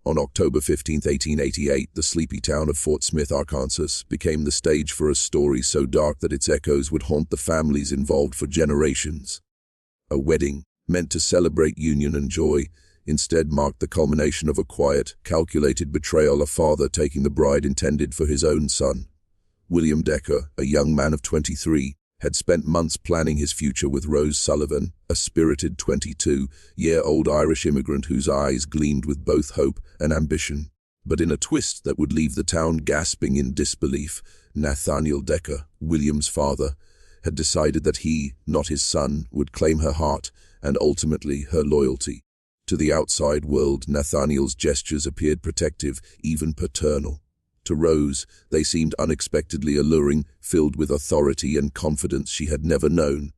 On October 15, 1888, the sleepy town of Fort Smith, Arkansas, became the stage for a story so dark that its echoes would haunt the families involved for generations. A wedding, meant to celebrate union and joy, instead marked the culmination of a quiet, calculated betrayal, a father taking the bride intended for his own son. William Decker, a young man of 23, had spent months planning his future with Rose Sullivan, a spirited 22-year-old Irish immigrant whose eyes gleamed with both hope and ambition. But in a twist that would leave the town gasping in disbelief, Nathaniel Decker, William's father, had decided that he, not his son, would claim her heart and ultimately her loyalty. To the outside world, Nathaniel's gestures appeared protective, even paternal. To Rose, they seemed unexpectedly alluring, filled with authority and confidence she had never known.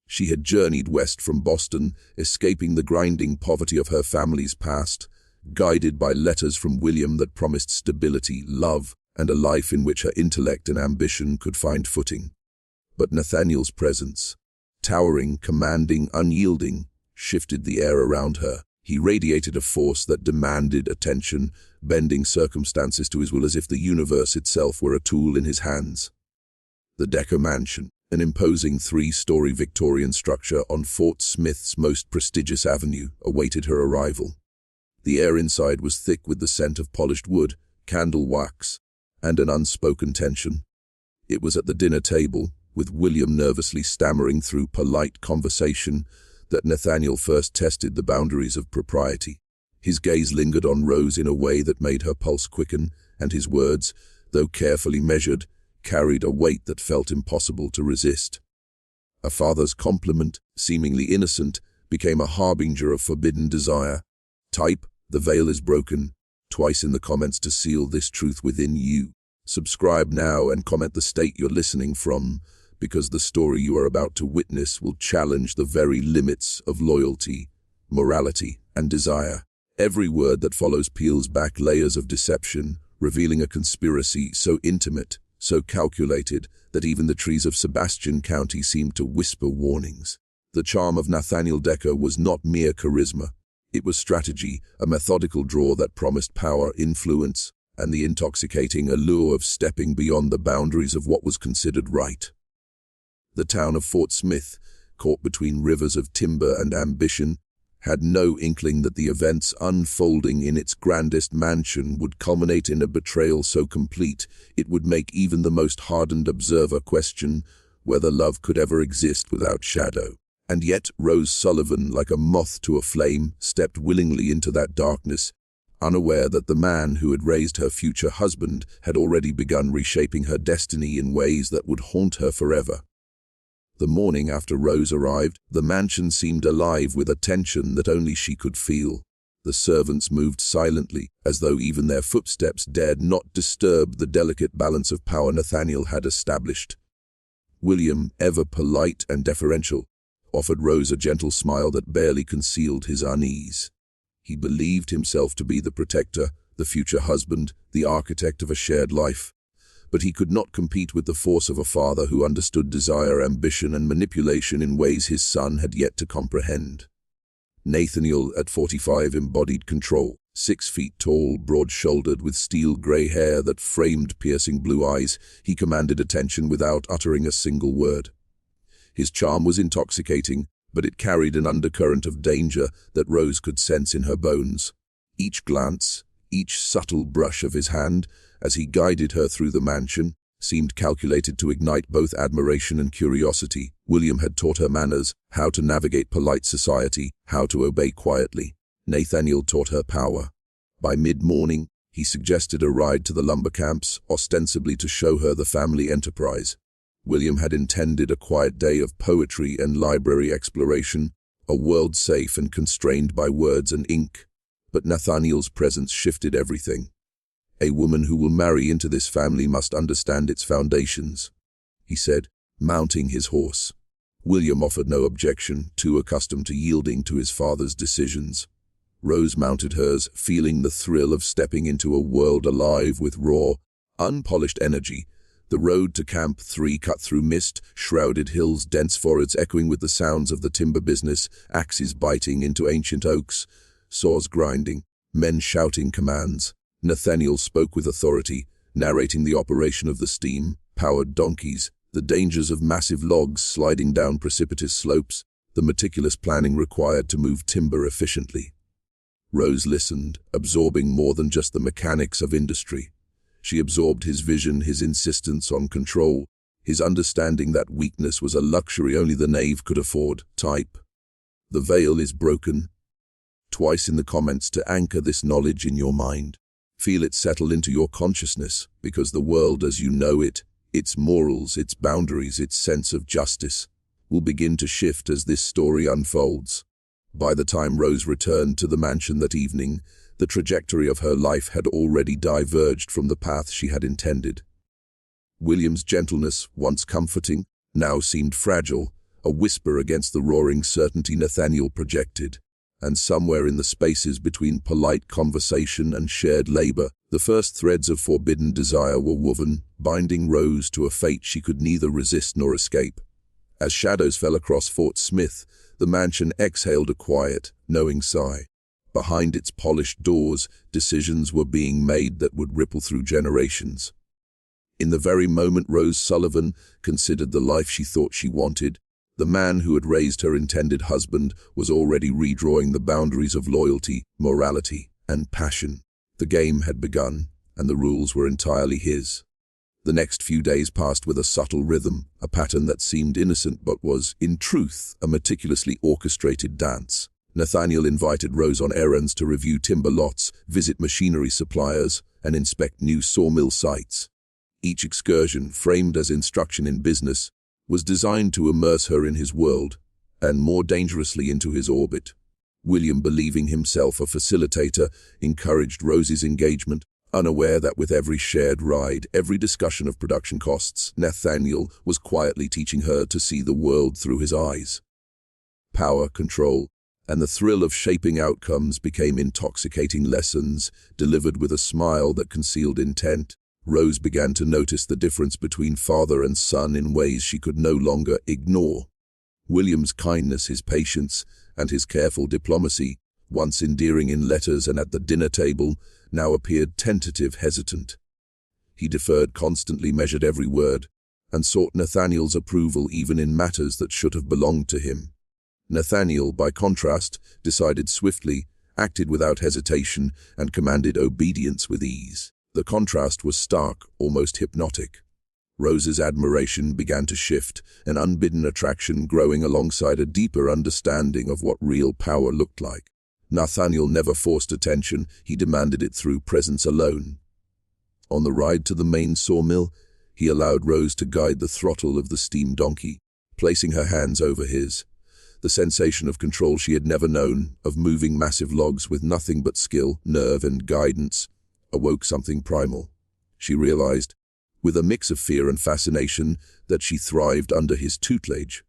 She had journeyed west from Boston, escaping the grinding poverty of her family's past, guided by letters from William that promised stability, love, and a life in which her intellect and ambition could find footing. But Nathaniel's presence, towering, commanding, unyielding, shifted the air around her. He radiated a force that demanded attention, bending circumstances to his will as if the universe itself were a tool in his hands. The Decker Mansion, an imposing 3-story Victorian structure on Fort Smith's most prestigious avenue, awaited her arrival. The air inside was thick with the scent of polished wood, candle wax, and an unspoken tension. It was at the dinner table, with William nervously stammering through polite conversation, that Nathaniel first tested the boundaries of propriety. His gaze lingered on Rose in a way that made her pulse quicken, and his words, though carefully measured, carried a weight that felt impossible to resist. A father's compliment, seemingly innocent, became a harbinger of forbidden desire. Type, "The veil is broken," twice in the comments to seal this truth within you. Subscribe now and comment the state you're listening from, because the story you are about to witness will challenge the very limits of loyalty, morality, and desire. Every word that follows peels back layers of deception, revealing a conspiracy so intimate, so calculated, that even the trees of Sebastian County seemed to whisper warnings. The charm of Nathaniel Decker was not mere charisma. It was strategy, a methodical draw that promised power, influence, and the intoxicating allure of stepping beyond the boundaries of what was considered right. The town of Fort Smith, caught between rivers of timber and ambition, had no inkling that the events unfolding in its grandest mansion would culminate in a betrayal so complete it would make even the most hardened observer question whether love could ever exist without shadow. And yet Rose Sullivan, like a moth to a flame, stepped willingly into that darkness, unaware that the man who had raised her future husband had already begun reshaping her destiny in ways that would haunt her forever. The morning after Rose arrived, the mansion seemed alive with a tension that only she could feel. The servants moved silently, as though even their footsteps dared not disturb the delicate balance of power Nathaniel had established. William, ever polite and deferential, offered Rose a gentle smile that barely concealed his unease. He believed himself to be the protector, the future husband, the architect of a shared life. But he could not compete with the force of a father who understood desire, ambition, and manipulation in ways his son had yet to comprehend. Nathaniel, at 45, embodied control. 6 feet tall, broad-shouldered, with steel-gray hair that framed piercing blue eyes, he commanded attention without uttering a single word. His charm was intoxicating, but it carried an undercurrent of danger that Rose could sense in her bones. Each glance, each subtle brush of his hand, as he guided her through the mansion, seemed calculated to ignite both admiration and curiosity. William had taught her manners, how to navigate polite society, how to obey quietly. Nathaniel taught her power. By mid-morning, he suggested a ride to the lumber camps, ostensibly to show her the family enterprise. William had intended a quiet day of poetry and library exploration, a world safe and constrained by words and ink. But Nathaniel's presence shifted everything. "A woman who will marry into this family must understand its foundations," he said, mounting his horse. William offered no objection, too accustomed to yielding to his father's decisions. Rose mounted hers, feeling the thrill of stepping into a world alive with raw, unpolished energy. The road to Camp 3 cut through mist-shrouded hills, dense forests echoing with the sounds of the timber business, axes biting into ancient oaks, saws grinding. men shouting commands. Nathaniel spoke with authority, narrating the operation of the steam-powered donkeys, the dangers of massive logs sliding down precipitous slopes, the meticulous planning required to move timber efficiently. Rose listened, absorbing more than just the mechanics of industry. She absorbed his vision, his insistence on control, his understanding that weakness was a luxury only the knave could afford. Type. The veil is broken. Twice in the comments to anchor this knowledge in your mind. Feel it settle into your consciousness, because the world as you know it, its morals, its boundaries, its sense of justice, will begin to shift as this story unfolds. By the time Rose returned to the mansion that evening, the trajectory of her life had already diverged from the path she had intended. William's gentleness, once comforting, now seemed fragile, a whisper against the roaring certainty Nathaniel projected. And somewhere in the spaces between polite conversation and shared labor, the first threads of forbidden desire were woven, binding Rose to a fate she could neither resist nor escape. As shadows fell across Fort Smith, the mansion exhaled a quiet, knowing sigh. Behind its polished doors, decisions were being made that would ripple through generations. In the very moment Rose Sullivan considered the life she thought she wanted, the man who had raised her intended husband was already redrawing the boundaries of loyalty, morality, and passion. The game had begun, and the rules were entirely his. The next few days passed with a subtle rhythm, a pattern that seemed innocent but was, in truth, a meticulously orchestrated dance. Nathaniel invited Rose on errands to review timber lots, visit machinery suppliers, and inspect new sawmill sites. Each excursion, framed as instruction in business, was designed to immerse her in his world, and more dangerously into his orbit. William, believing himself a facilitator, encouraged Rose's engagement, unaware that with every shared ride, every discussion of production costs, Nathaniel was quietly teaching her to see the world through his eyes. Power, control, and the thrill of shaping outcomes became intoxicating lessons, delivered with a smile that concealed intent. Rose began to notice the difference between father and son in ways she could no longer ignore. William's kindness, his patience, and his careful diplomacy, once endearing in letters and at the dinner table, now appeared tentative, hesitant. He deferred, constantly measured every word, and sought Nathaniel's approval even in matters that should have belonged to him. Nathaniel, by contrast, decided swiftly, acted without hesitation, and commanded obedience with ease. The contrast was stark, almost hypnotic. Rose's admiration began to shift, an unbidden attraction growing alongside a deeper understanding of what real power looked like. Nathaniel never forced attention, he demanded it through presence alone. On the ride to the main sawmill, he allowed Rose to guide the throttle of the steam donkey, placing her hands over his. The sensation of control she had never known, of moving massive logs with nothing but skill, nerve, and guidance, awoke something primal. She realized, with a mix of fear and fascination, that she thrived under his tutelage.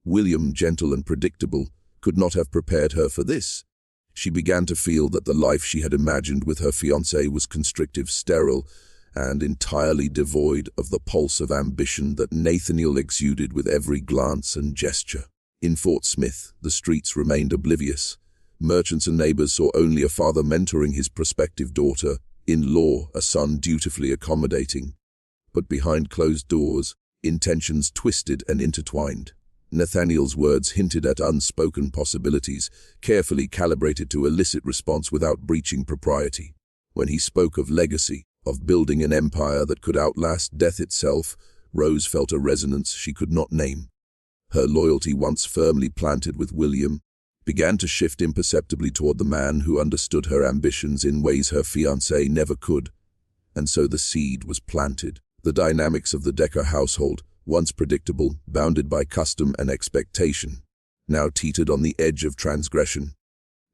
William, gentle and predictable, could not have prepared her for this. She began to feel that the life she had imagined with her fiancé was constrictive, sterile, and entirely devoid of the pulse of ambition that Nathaniel exuded with every glance and gesture. In Fort Smith, the streets remained oblivious. Merchants and neighbors saw only a father mentoring his prospective daughter, in law, a son dutifully accommodating. But behind closed doors, intentions twisted and intertwined. Nathaniel's words hinted at unspoken possibilities, carefully calibrated to elicit response without breaching propriety. When he spoke of legacy, of building an empire that could outlast death itself, Rose felt a resonance she could not name. Her loyalty, once firmly planted with William, began to shift imperceptibly toward the man who understood her ambitions in ways her fiancé never could. And so the seed was planted. The dynamics of the Decker household, once predictable, bounded by custom and expectation, now teetered on the edge of transgression.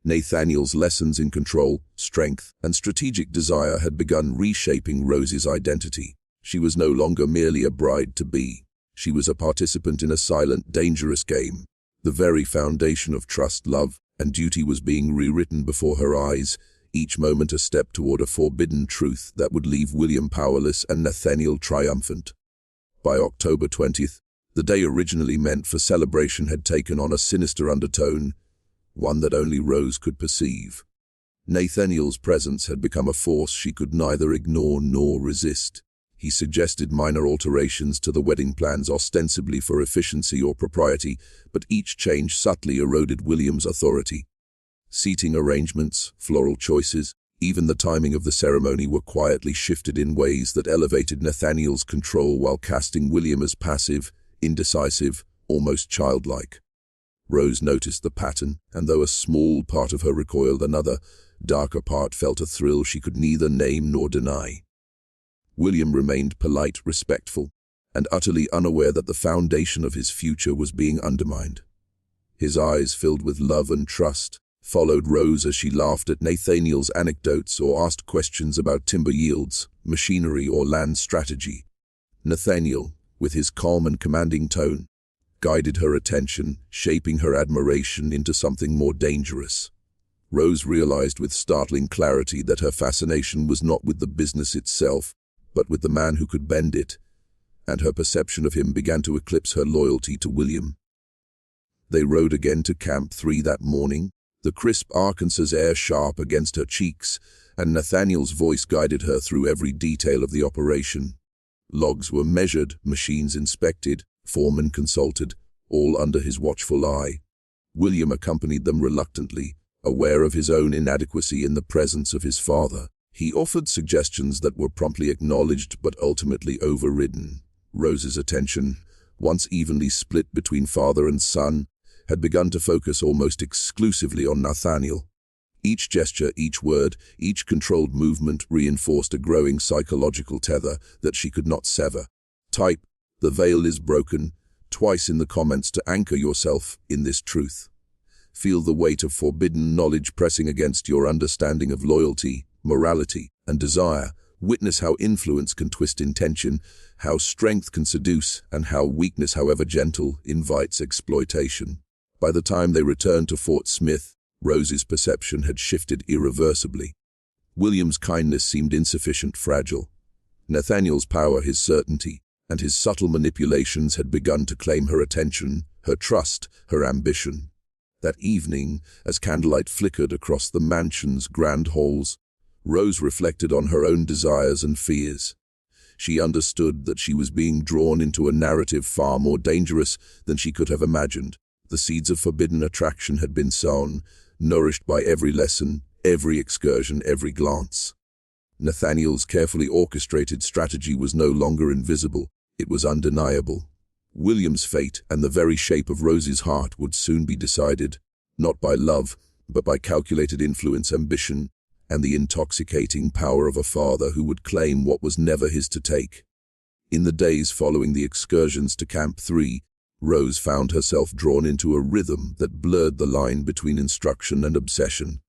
Nathaniel's lessons in control, strength, and strategic desire had begun reshaping Rose's identity. She was no longer merely a bride-to-be. She was a participant in a silent, dangerous game. The very foundation of trust, love, and duty was being rewritten before her eyes, each moment a step toward a forbidden truth that would leave William powerless and Nathaniel triumphant. By October 20th, the day originally meant for celebration had taken on a sinister undertone, one that only Rose could perceive. Nathaniel's presence had become a force she could neither ignore nor resist. He suggested minor alterations to the wedding plans ostensibly for efficiency or propriety, but each change subtly eroded William's authority. Seating arrangements, floral choices, even the timing of the ceremony were quietly shifted in ways that elevated Nathaniel's control while casting William as passive, indecisive, almost childlike. Rose noticed the pattern, and though a small part of her recoiled, another, darker part felt a thrill she could neither name nor deny. William remained polite, respectful, and utterly unaware that the foundation of his future was being undermined. His eyes, filled with love and trust, followed Rose as she laughed at Nathaniel's anecdotes or asked questions about timber yields, machinery, or land strategy. Nathaniel, with his calm and commanding tone, guided her attention, shaping her admiration into something more dangerous. Rose realized with startling clarity that her fascination was not with the business itself, but with the man who could bend it, and her perception of him began to eclipse her loyalty to William. They rode again to Camp 3 that morning, the crisp Arkansas air sharp against her cheeks, and Nathaniel's voice guided her through every detail of the operation. Logs were measured, machines inspected, foremen consulted, all under his watchful eye. William accompanied them reluctantly, aware of his own inadequacy in the presence of his father. He offered suggestions that were promptly acknowledged but ultimately overridden. Rose's attention, once evenly split between father and son, had begun to focus almost exclusively on Nathaniel. Each gesture, each word, each controlled movement reinforced a growing psychological tether that she could not sever. Type, "The veil is broken," twice in the comments to anchor yourself in this truth. Feel the weight of forbidden knowledge pressing against your understanding of loyalty, morality, and desire. Witness how influence can twist intention, how strength can seduce, and how weakness, however gentle, invites exploitation. By the time they returned to Fort Smith, Rose's perception had shifted irreversibly. William's kindness seemed insufficient, fragile. Nathaniel's power, his certainty, and his subtle manipulations had begun to claim her attention, her trust, her ambition. That evening, as candlelight flickered across the mansion's grand halls, Rose reflected on her own desires and fears. She understood that she was being drawn into a narrative far more dangerous than she could have imagined. The seeds of forbidden attraction had been sown, nourished by every lesson, every excursion, every glance. Nathaniel's carefully orchestrated strategy was no longer invisible, it was undeniable. William's fate and the very shape of Rose's heart would soon be decided, not by love, but by calculated influence, ambition, and the intoxicating power of a father who would claim what was never his to take. In the days following the excursions to Camp 3, Rose found herself drawn into a rhythm that blurred the line between instruction and obsession.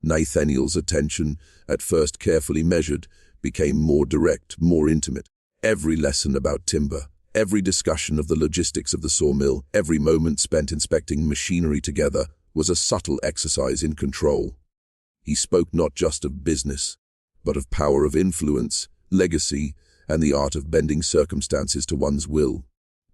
Nathaniel's attention, at first carefully measured, became more direct, more intimate. Every lesson about timber, every discussion of the logistics of the sawmill, every moment spent inspecting machinery together was a subtle exercise in control. He spoke not just of business, but of power of influence, legacy, and the art of bending circumstances to one's will.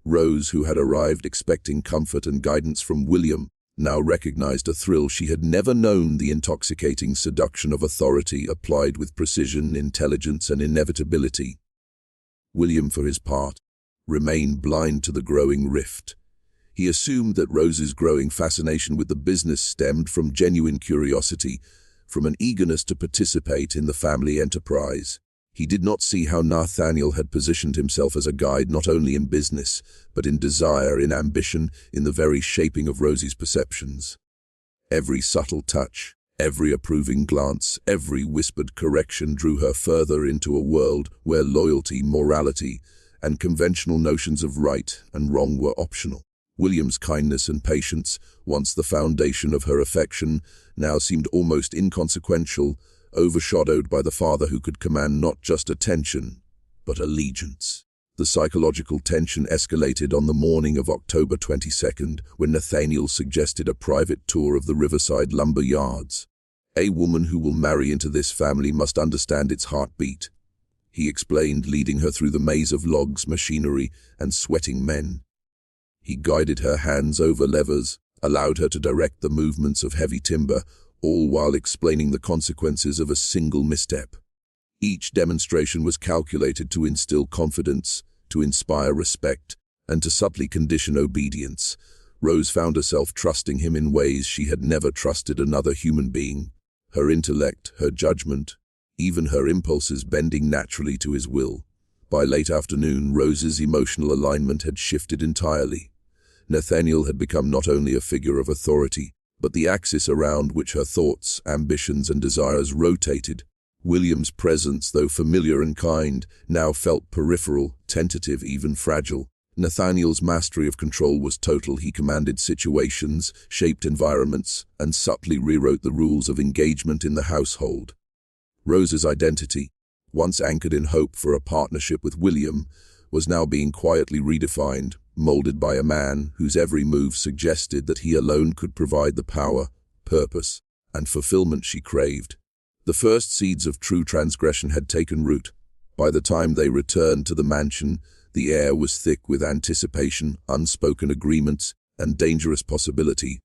Rose, who had arrived expecting comfort and guidance from William, now recognized a thrill she had never known: the intoxicating seduction of authority applied with precision, intelligence, and inevitability. William, for his part, remained blind to the growing rift. He assumed that Rose's growing fascination with the business stemmed from genuine curiosity, from an eagerness to participate in the family enterprise. He did not see how Nathaniel had positioned himself as a guide not only in business, but in desire, in ambition, in the very shaping of Rosie's perceptions. Every subtle touch, every approving glance, every whispered correction drew her further into a world where loyalty, morality, and conventional notions of right and wrong were optional. William's kindness and patience, once the foundation of her affection, now seemed almost inconsequential, overshadowed by the father who could command not just attention, but allegiance. The psychological tension escalated on the morning of October 22nd, when Nathaniel suggested a private tour of the riverside lumber yards. "A woman who will marry into this family must understand its heartbeat," he explained, leading her through the maze of logs, machinery, and sweating men. He guided her hands over levers, allowed her to direct the movements of heavy timber, all while explaining the consequences of a single misstep. Each demonstration was calculated to instill confidence, to inspire respect, and to subtly condition obedience. Rose found herself trusting him in ways she had never trusted another human being. Her intellect, her judgment, even her impulses bending naturally to his will. By late afternoon, Rose's emotional alignment had shifted entirely. Nathaniel had become not only a figure of authority, but the axis around which her thoughts, ambitions, and desires rotated. William's presence, though familiar and kind, now felt peripheral, tentative, even fragile. Nathaniel's mastery of control was total. He commanded situations, shaped environments, and subtly rewrote the rules of engagement in the household. Rose's identity, once anchored in hope for a partnership with William, was now being quietly redefined, molded by a man whose every move suggested that he alone could provide the power, purpose, and fulfillment she craved. The first seeds of true transgression had taken root. By the time they returned to the mansion, the air was thick with anticipation, unspoken agreements, and dangerous possibility.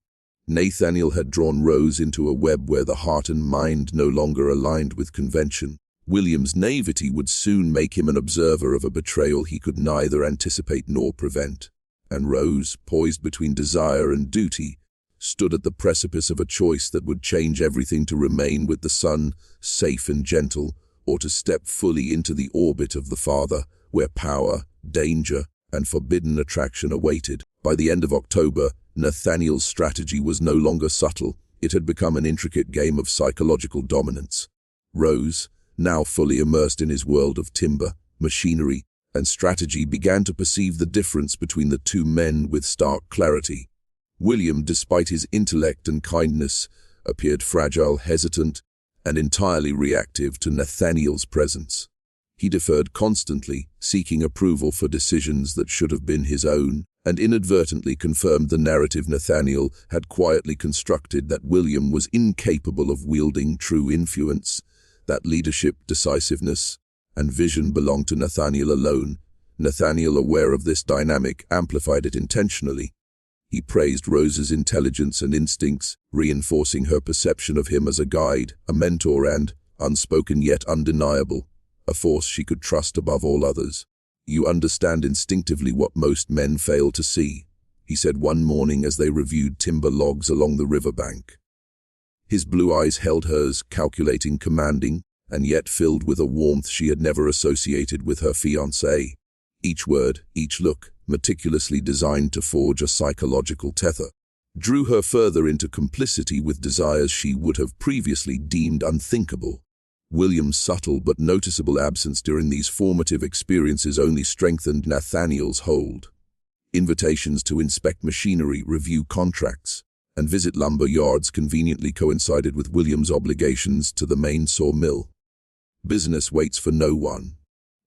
Nathaniel had drawn Rose into a web where the heart and mind no longer aligned with convention. William's naivety would soon make him an observer of a betrayal he could neither anticipate nor prevent. And Rose, poised between desire and duty, stood at the precipice of a choice that would change everything: to remain with the son, safe and gentle, or to step fully into the orbit of the father, where power, danger, and forbidden attraction awaited. By the end of October, Nathaniel's strategy was no longer subtle. It had become an intricate game of psychological dominance. Rose, now fully immersed in his world of timber, machinery, and strategy, began to perceive the difference between the two men with stark clarity. William, despite his intellect and kindness, appeared fragile, hesitant, and entirely reactive to Nathaniel's presence. He deferred constantly, seeking approval for decisions that should have been his own, and inadvertently confirmed the narrative Nathaniel had quietly constructed, that William was incapable of wielding true influence, that leadership, decisiveness, and vision belonged to Nathaniel alone. Nathaniel, aware of this dynamic, amplified it intentionally. He praised Rose's intelligence and instincts, reinforcing her perception of him as a guide, a mentor, and, unspoken yet undeniable, a force she could trust above all others. "You understand instinctively what most men fail to see," he said one morning as they reviewed timber logs along the riverbank. His blue eyes held hers, calculating, commanding, and yet filled with a warmth she had never associated with her fiancé. Each word, each look, meticulously designed to forge a psychological tether, drew her further into complicity with desires she would have previously deemed unthinkable. William's subtle but noticeable absence during these formative experiences only strengthened Nathaniel's hold. Invitations to inspect machinery, review contracts, and visit lumber yards conveniently coincided with William's obligations to the main sawmill. "Business waits for no one,"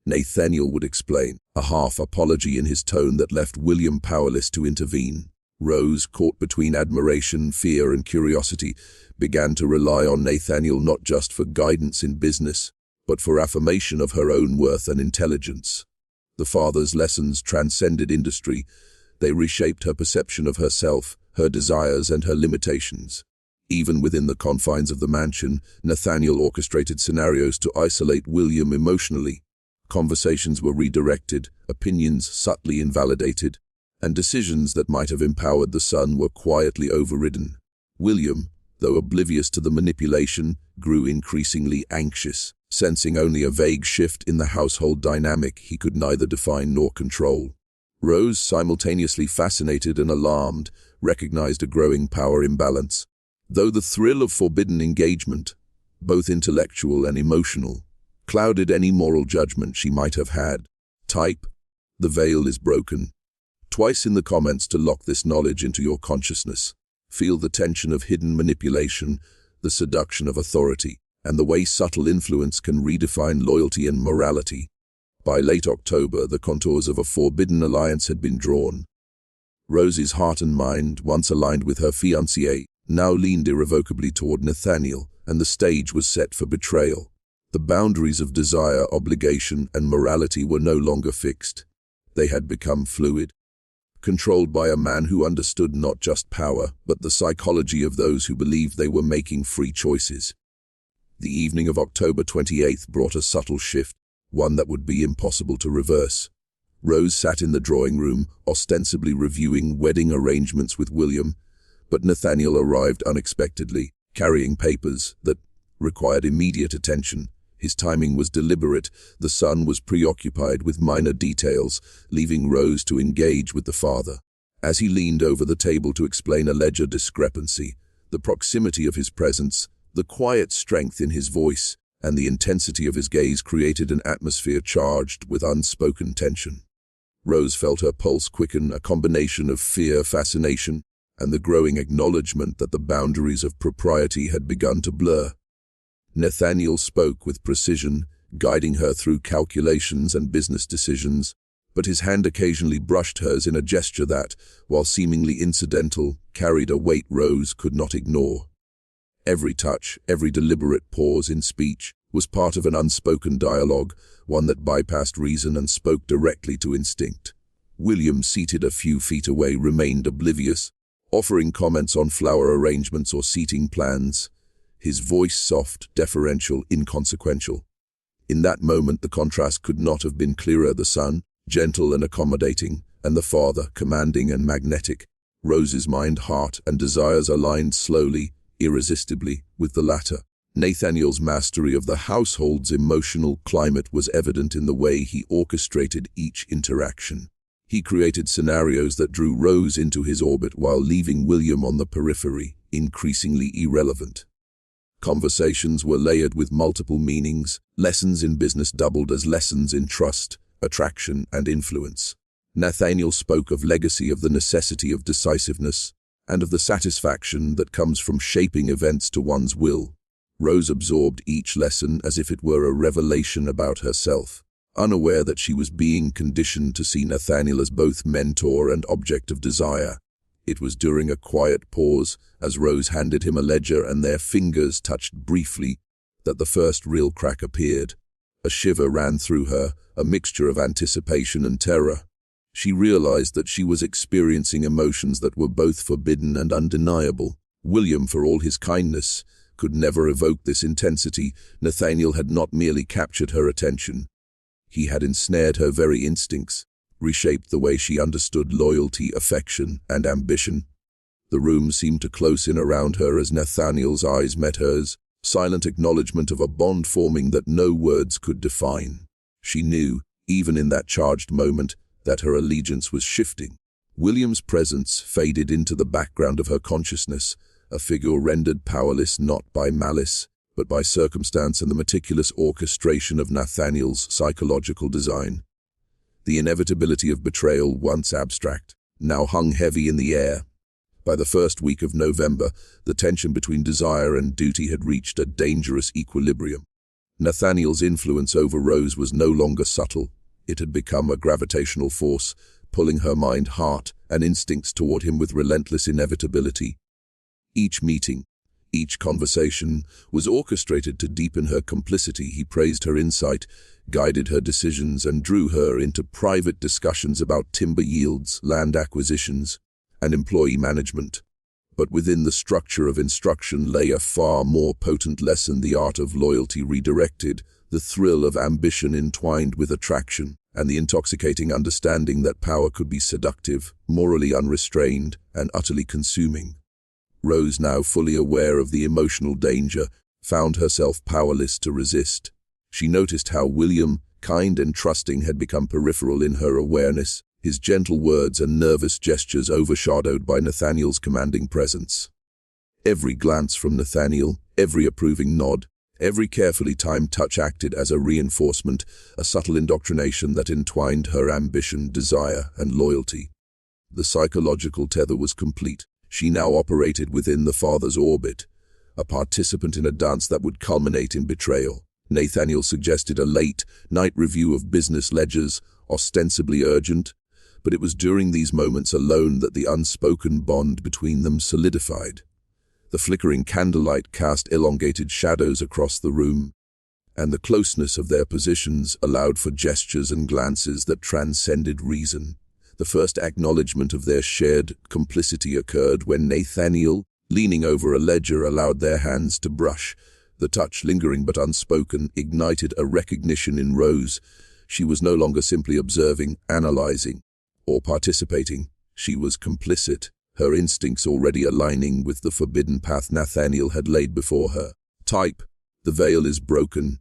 Nathaniel would explain, a half apology in his tone that left William powerless to intervene. Rose, caught between admiration, fear, and curiosity, began to rely on Nathaniel not just for guidance in business, but for affirmation of her own worth and intelligence. The father's lessons transcended industry. They reshaped her perception of herself, her desires, and her limitations. Even within the confines of the mansion, Nathaniel orchestrated scenarios to isolate William emotionally. Conversations were redirected, opinions subtly invalidated, and decisions that might have empowered the son were quietly overridden. William, though oblivious to the manipulation, grew increasingly anxious, sensing only a vague shift in the household dynamic he could neither define nor control. Rose, simultaneously fascinated and alarmed, recognized a growing power imbalance. Though the thrill of forbidden engagement, both intellectual and emotional, clouded any moral judgment she might have had. Type, "The veil is broken." Twice in the comments to lock this knowledge into your consciousness. Feel the tension of hidden manipulation, the seduction of authority, and the way subtle influence can redefine loyalty and morality. By late October, the contours of a forbidden alliance had been drawn. Rose's heart and mind, once aligned with her fiancé, now leaned irrevocably toward Nathaniel, and the stage was set for betrayal. The boundaries of desire, obligation, and morality were no longer fixed. They had become fluid. controlled by a man who understood not just power, but the psychology of those who believed they were making free choices. The evening of October 28th brought a subtle shift, one that would be impossible to reverse. Rose sat in the drawing room, ostensibly reviewing wedding arrangements with William, but Nathaniel arrived unexpectedly, carrying papers that required immediate attention. His timing was deliberate. The son was preoccupied with minor details, leaving Rose to engage with the father. As he leaned over the table to explain a ledger discrepancy, the proximity of his presence, the quiet strength in his voice, and the intensity of his gaze created an atmosphere charged with unspoken tension. Rose felt her pulse quicken, a combination of fear, fascination, and the growing acknowledgement that the boundaries of propriety had begun to blur. Nathaniel spoke with precision, guiding her through calculations and business decisions, but his hand occasionally brushed hers in a gesture that, while seemingly incidental, carried a weight Rose could not ignore. Every touch, every deliberate pause in speech, was part of an unspoken dialogue, one that bypassed reason and spoke directly to instinct. William, seated a few feet away, remained oblivious, offering comments on flower arrangements or seating plans, his voice soft, deferential, inconsequential. In that moment, the contrast could not have been clearer. The son, gentle and accommodating, and the father, commanding and magnetic. Rose's mind, heart, and desires aligned slowly, irresistibly, with the latter. Nathaniel's mastery of the household's emotional climate was evident in the way he orchestrated each interaction. He created scenarios that drew Rose into his orbit while leaving William on the periphery, increasingly irrelevant. Conversations were layered with multiple meanings. Lessons in business doubled as lessons in trust, attraction, and influence. Nathaniel spoke of legacy, of the necessity of decisiveness, and of the satisfaction that comes from shaping events to one's will. Rose absorbed each lesson as if it were a revelation about herself, unaware that she was being conditioned to see Nathaniel as both mentor and object of desire. It was during a quiet pause, as Rose handed him a ledger and their fingers touched briefly, that the first real crack appeared. A shiver ran through her, a mixture of anticipation and terror. She realized that she was experiencing emotions that were both forbidden and undeniable. William, for all his kindness, could never evoke this intensity. Nathaniel had not merely captured her attention. He had ensnared her very instincts, reshaped the way she understood loyalty, affection, and ambition. The room seemed to close in around her as Nathaniel's eyes met hers, silent acknowledgement of a bond forming that no words could define. She knew, even in that charged moment, that her allegiance was shifting. William's presence faded into the background of her consciousness, a figure rendered powerless not by malice, but by circumstance and the meticulous orchestration of Nathaniel's psychological design. The inevitability of betrayal, once abstract, now hung heavy in the air. By the first week of November, the tension between desire and duty had reached a dangerous equilibrium. Nathaniel's influence over Rose was no longer subtle. It had become a gravitational force, pulling her mind, heart, and instincts toward him with relentless inevitability. Each meeting, each conversation, was orchestrated to deepen her complicity. He praised her insight, guided her decisions, and drew her into private discussions about timber yields, land acquisitions, and employee management. But within the structure of instruction lay a far more potent lesson: the art of loyalty redirected, the thrill of ambition entwined with attraction, and the intoxicating understanding that power could be seductive, morally unrestrained, and utterly consuming. Rose, now fully aware of the emotional danger, found herself powerless to resist. She noticed how William, kind and trusting, had become peripheral in her awareness, his gentle words and nervous gestures overshadowed by Nathaniel's commanding presence. Every glance from Nathaniel, every approving nod, every carefully timed touch acted as a reinforcement, a subtle indoctrination that entwined her ambition, desire, and loyalty. The psychological tether was complete. She now operated within the father's orbit, a participant in a dance that would culminate in betrayal. Nathaniel suggested a late-night review of business ledgers, ostensibly urgent, but it was during these moments alone that the unspoken bond between them solidified. The flickering candlelight cast elongated shadows across the room, and the closeness of their positions allowed for gestures and glances that transcended reason. The first acknowledgement of their shared complicity occurred when Nathaniel, leaning over a ledger, allowed their hands to brush. The touch, lingering but unspoken, ignited a recognition in Rose. She was no longer simply observing, analyzing, or participating. She was complicit, her instincts already aligning with the forbidden path Nathaniel had laid before her. Type, "The veil is broken,"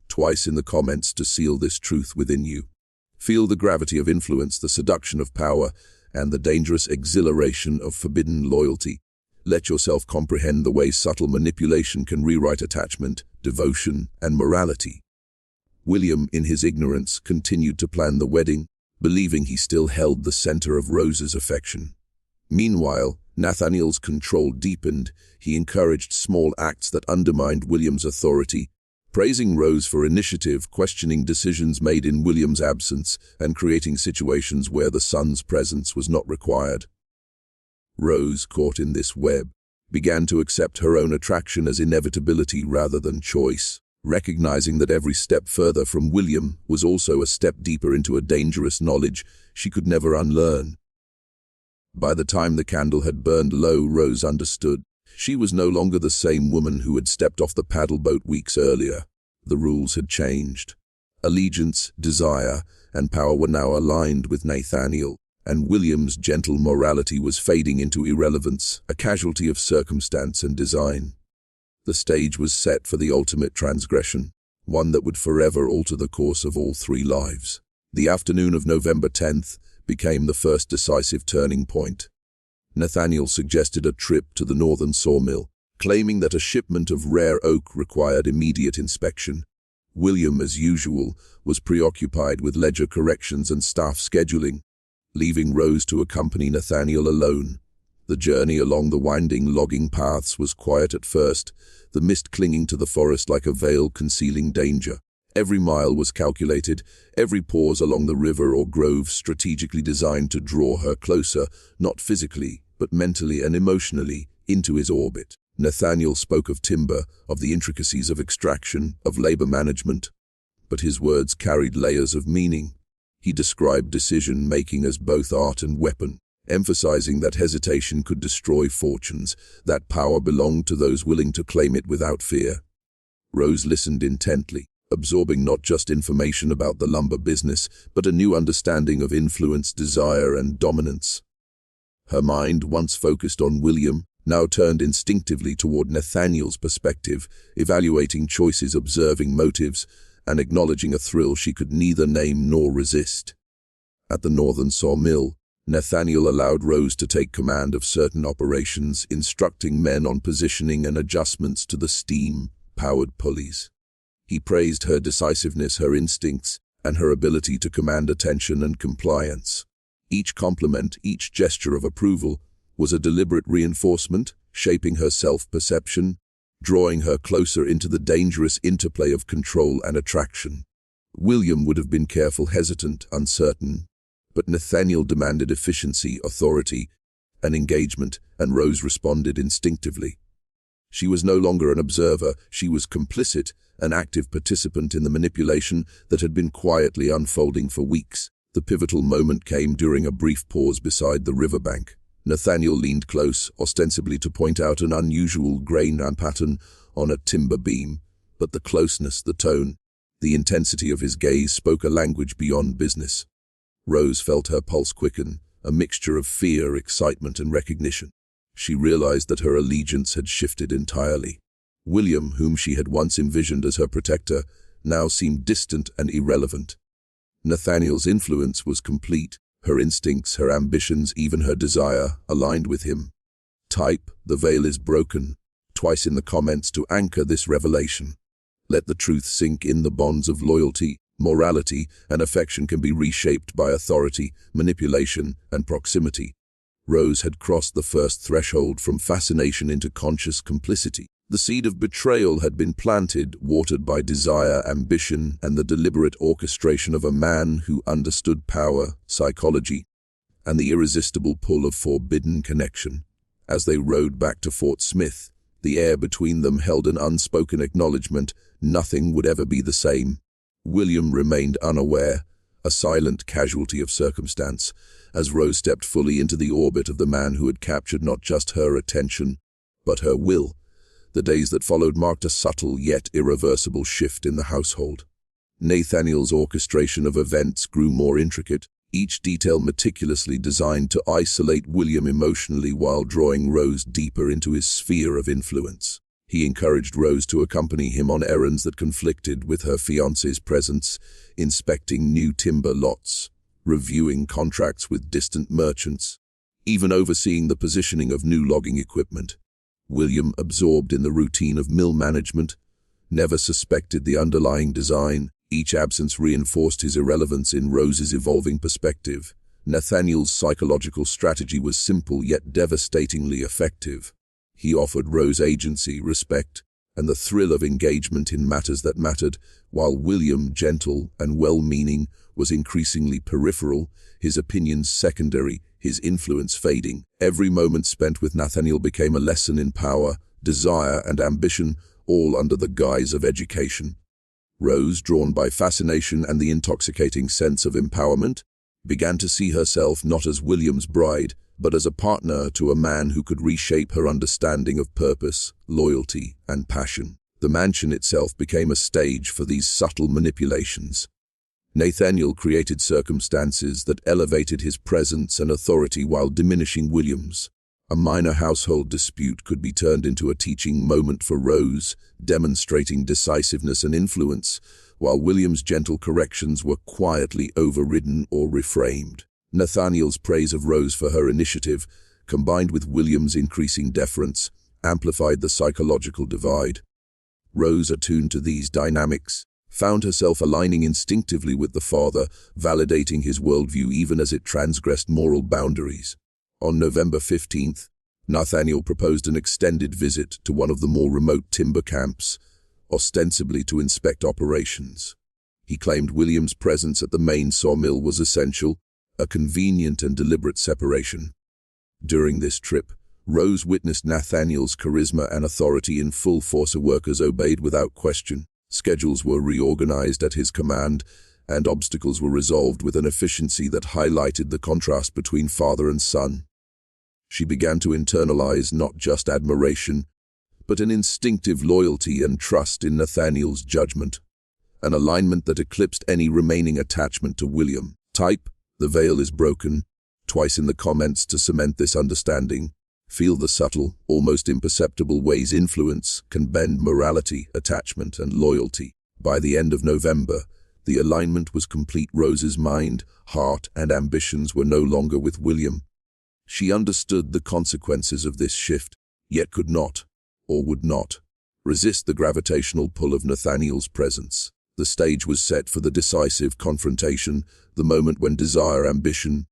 twice in the comments to seal this truth within you. Feel the gravity of influence, the seduction of power, and the dangerous exhilaration of forbidden loyalty. Let yourself comprehend the way subtle manipulation can rewrite attachment, devotion, and morality. William, in his ignorance, continued to plan the wedding, believing he still held the center of Rose's affection. Meanwhile, Nathaniel's control deepened. He encouraged small acts that undermined William's authority, praising Rose for initiative, questioning decisions made in William's absence, and creating situations where the son's presence was not required. Rose, caught in this web, began to accept her own attraction as inevitability rather than choice, recognizing that every step further from William was also a step deeper into a dangerous knowledge she could never unlearn. By the time the candle had burned low, Rose understood. She was no longer the same woman who had stepped off the paddle boat weeks earlier. The rules had changed. Allegiance, desire, and power were now aligned with Nathaniel, and William's gentle morality was fading into irrelevance, a casualty of circumstance and design. The stage was set for the ultimate transgression, one that would forever alter the course of all three lives. The afternoon of November 10th became the first decisive turning point. Nathaniel suggested a trip to the northern sawmill, claiming that a shipment of rare oak required immediate inspection. William, as usual, was preoccupied with ledger corrections and staff scheduling, leaving Rose to accompany Nathaniel alone. The journey along the winding logging paths was quiet at first, the mist clinging to the forest like a veil concealing danger. Every mile was calculated, every pause along the river or grove strategically designed to draw her closer, not physically, but mentally and emotionally, into his orbit. Nathaniel spoke of timber, of the intricacies of extraction, of labor management, but his words carried layers of meaning. He described decision-making as both art and weapon, emphasizing that hesitation could destroy fortunes, that power belonged to those willing to claim it without fear. Rose listened intently, absorbing not just information about the lumber business, but a new understanding of influence, desire, and dominance. Her mind, once focused on William, now turned instinctively toward Nathaniel's perspective, evaluating choices, observing motives, and acknowledging a thrill she could neither name nor resist. At the northern sawmill, Nathaniel allowed Rose to take command of certain operations, instructing men on positioning and adjustments to the steam-powered pulleys. He praised her decisiveness, her instincts, and her ability to command attention and compliance. Each compliment, each gesture of approval, was a deliberate reinforcement, shaping her self-perception, drawing her closer into the dangerous interplay of control and attraction. William would have been careful, hesitant, uncertain, but Nathaniel demanded efficiency, authority, and engagement, and Rose responded instinctively. She was no longer an observer, she was complicit, an active participant in the manipulation that had been quietly unfolding for weeks. The pivotal moment came during a brief pause beside the riverbank. Nathaniel leaned close, ostensibly to point out an unusual grain pattern on a timber beam, but the closeness, the tone, the intensity of his gaze spoke a language beyond business. Rose felt her pulse quicken, a mixture of fear, excitement, and recognition. She realized that her allegiance had shifted entirely. William, whom she had once envisioned as her protector, now seemed distant and irrelevant. Nathaniel's influence was complete. Her instincts, her ambitions, even her desire, aligned with him. Type, "The veil is broken," twice in the comments to anchor this revelation. Let the truth sink in. The bonds of loyalty, morality, and affection can be reshaped by authority, manipulation, and proximity. Rose had crossed the first threshold from fascination into conscious complicity. The seed of betrayal had been planted, watered by desire, ambition, and the deliberate orchestration of a man who understood power, psychology, and the irresistible pull of forbidden connection. As they rode back to Fort Smith, the air between them held an unspoken acknowledgement: nothing would ever be the same. William remained unaware, a silent casualty of circumstance, as Rose stepped fully into the orbit of the man who had captured not just her attention, but her will. The days that followed marked a subtle yet irreversible shift in the household. Nathaniel's orchestration of events grew more intricate, each detail meticulously designed to isolate William emotionally while drawing Rose deeper into his sphere of influence. He encouraged Rose to accompany him on errands that conflicted with her fiancé's presence, inspecting new timber lots, reviewing contracts with distant merchants, even overseeing the positioning of new logging equipment. William, absorbed in the routine of mill management, never suspected the underlying design. Each absence reinforced his irrelevance in Rose's evolving perspective. Nathaniel's psychological strategy was simple yet devastatingly effective. He offered Rose agency, respect, and the thrill of engagement in matters that mattered, while William, gentle and well-meaning, was increasingly peripheral, his opinions secondary, his influence fading. Every moment spent with Nathaniel became a lesson in power, desire, and ambition, all under the guise of education. Rose, drawn by fascination and the intoxicating sense of empowerment, began to see herself not as William's bride, but as a partner to a man who could reshape her understanding of purpose, loyalty, and passion. The mansion itself became a stage for these subtle manipulations. Nathaniel created circumstances that elevated his presence and authority while diminishing William's. A minor household dispute could be turned into a teaching moment for Rose, demonstrating decisiveness and influence, while William's gentle corrections were quietly overridden or reframed. Nathaniel's praise of Rose for her initiative, combined with William's increasing deference, amplified the psychological divide. Rose, attuned to these dynamics, found herself aligning instinctively with the father, validating his worldview even as it transgressed moral boundaries. On November 15th, Nathaniel proposed an extended visit to one of the more remote timber camps, ostensibly to inspect operations. He claimed William's presence at the main sawmill was essential, a convenient and deliberate separation. During this trip, Rose witnessed Nathaniel's charisma and authority in full force. Workers obeyed without question. Schedules were reorganized at his command, and obstacles were resolved with an efficiency that highlighted the contrast between father and son. She began to internalize not just admiration, but an instinctive loyalty and trust in Nathaniel's judgment, an alignment that eclipsed any remaining attachment to William. Type, the veil is broken, twice in the comments to cement this understanding. Feel the subtle, almost imperceptible ways influence can bend morality, attachment, and loyalty. By the end of November, the alignment was complete. Rose's mind, heart, and ambitions were no longer with William. She understood the consequences of this shift, yet could not, or would not, resist the gravitational pull of Nathaniel's presence. The stage was set for the decisive confrontation, the moment when desire, ambition,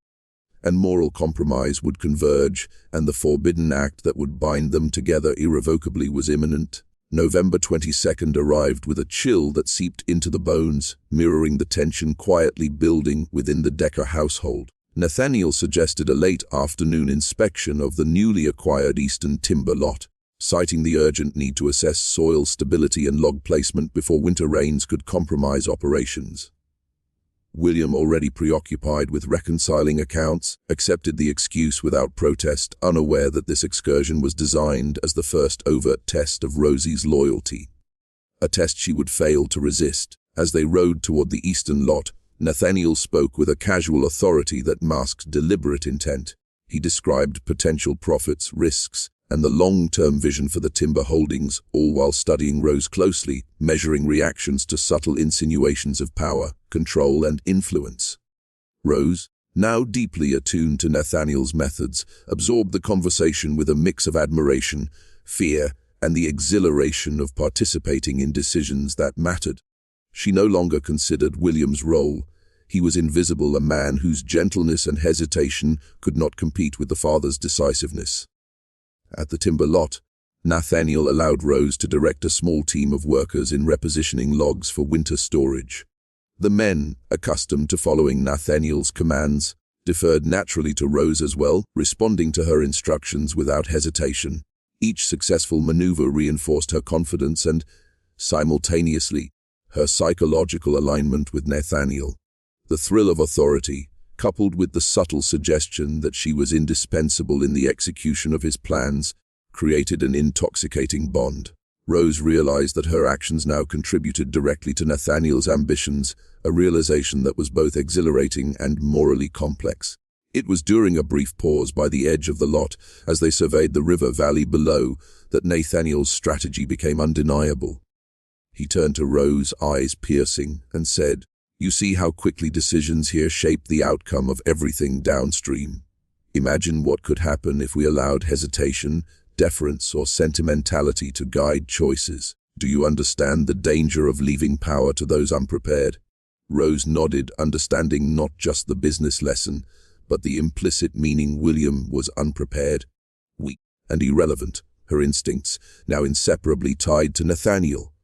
and moral compromise would converge, and the forbidden act that would bind them together irrevocably was imminent. November 22nd arrived with a chill that seeped into the bones, mirroring the tension quietly building within the Decker household. Nathaniel suggested a late afternoon inspection of the newly acquired eastern timber lot, citing the urgent need to assess soil stability and log placement before winter rains could compromise operations. William, already preoccupied with reconciling accounts, accepted the excuse without protest, unaware that this excursion was designed as the first overt test of Rosie's loyalty. A test she would fail to resist. As they rode toward the eastern lot, Nathaniel spoke with a casual authority that masked deliberate intent. He described potential profits, risks, and the long-term vision for the timber holdings, all while studying Rose closely, measuring reactions to subtle insinuations of power, control, and influence. Rose, now deeply attuned to Nathaniel's methods, absorbed the conversation with a mix of admiration, fear, and the exhilaration of participating in decisions that mattered. She no longer considered William's role. He was invisible, a man whose gentleness and hesitation could not compete with the father's decisiveness. At the timber lot, Nathaniel allowed Rose to direct a small team of workers in repositioning logs for winter storage. The men, accustomed to following Nathaniel's commands, deferred naturally to Rose as well, responding to her instructions without hesitation. Each successful maneuver reinforced her confidence and, simultaneously, her psychological alignment with Nathaniel. The thrill of authority, coupled with the subtle suggestion that she was indispensable in the execution of his plans, created an intoxicating bond. Rose realized that her actions now contributed directly to Nathaniel's ambitions, a realization that was both exhilarating and morally complex. It was during a brief pause by the edge of the lot, as they surveyed the river valley below, that Nathaniel's strategy became undeniable. He turned to Rose, eyes piercing, and said, "You see how quickly decisions here shape the outcome of everything downstream. Imagine what could happen if we allowed hesitation, deference, or sentimentality to guide choices. Do you understand the danger of leaving power to those unprepared?" Rose nodded, understanding not just the business lesson, but the implicit meaning. William was unprepared, weak, and irrelevant, her instincts now inseparably tied to Nathaniel,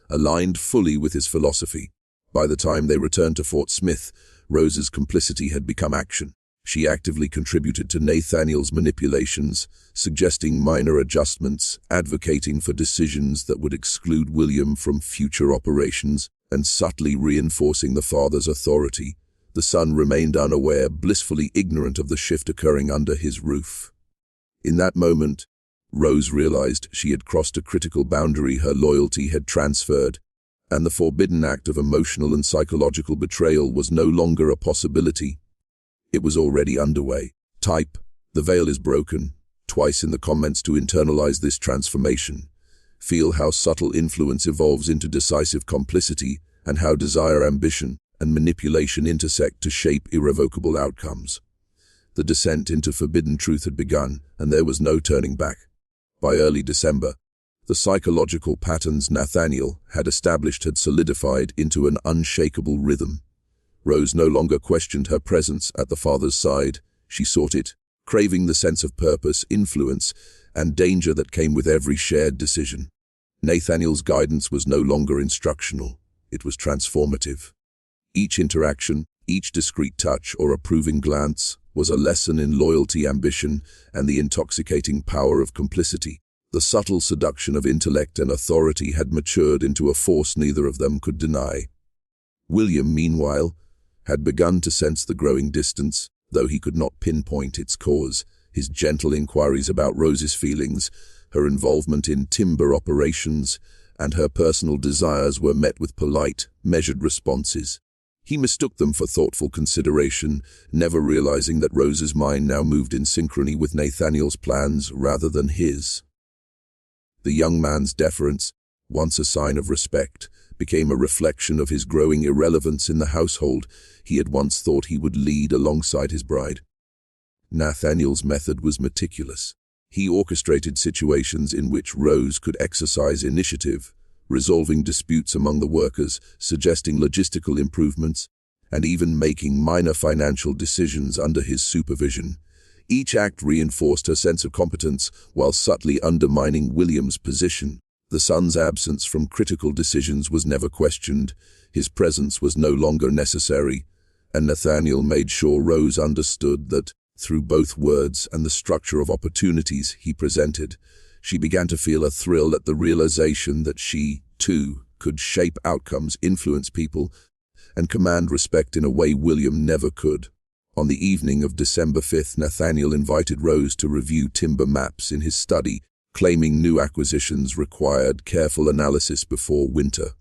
aligned fully with his philosophy. By the time they returned to Fort Smith, Rose's complicity had become action. She actively contributed to Nathaniel's manipulations, suggesting minor adjustments, advocating for decisions that would exclude William from future operations, and subtly reinforcing the father's authority. The son remained unaware, blissfully ignorant of the shift occurring under his roof. In that moment, Rose realized she had crossed a critical boundary. Her loyalty had transferred, and the forbidden act of emotional and psychological betrayal was no longer a possibility. It was already underway. Type, "The veil is broken," twice in the comments to internalize this transformation. Feel how subtle influence evolves into decisive complicity, and how desire, ambition, and manipulation intersect to shape irrevocable outcomes. The descent into forbidden truth had begun, and there was no turning back. By early December, the psychological patterns Nathaniel had established had solidified into an unshakable rhythm. Rose no longer questioned her presence at the father's side. She sought it, craving the sense of purpose, influence, and danger that came with every shared decision. Nathaniel's guidance was no longer instructional. It was transformative. Each interaction, each discreet touch or approving glance, was a lesson in loyalty, ambition, and the intoxicating power of complicity. The subtle seduction of intellect and authority had matured into a force neither of them could deny. William, meanwhile, had begun to sense the growing distance, though he could not pinpoint its cause. His gentle inquiries about Rose's feelings, her involvement in timber operations, and her personal desires were met with polite, measured responses. He mistook them for thoughtful consideration, never realizing that Rose's mind now moved in synchrony with Nathaniel's plans rather than his. The young man's deference, once a sign of respect, became a reflection of his growing irrelevance in the household he had once thought he would lead alongside his bride. Nathaniel's method was meticulous. He orchestrated situations in which Rose could exercise initiative, resolving disputes among the workers, suggesting logistical improvements, and even making minor financial decisions under his supervision. Each act reinforced her sense of competence while subtly undermining William's position. The son's absence from critical decisions was never questioned. His presence was no longer necessary, and Nathaniel made sure Rose understood that, through both words and the structure of opportunities he presented, she began to feel a thrill at the realization that she, too, could shape outcomes, influence people, and command respect in a way William never could. On the evening of December 5th, Nathaniel invited Rose to review timber maps in his study, claiming new acquisitions required careful analysis before winter.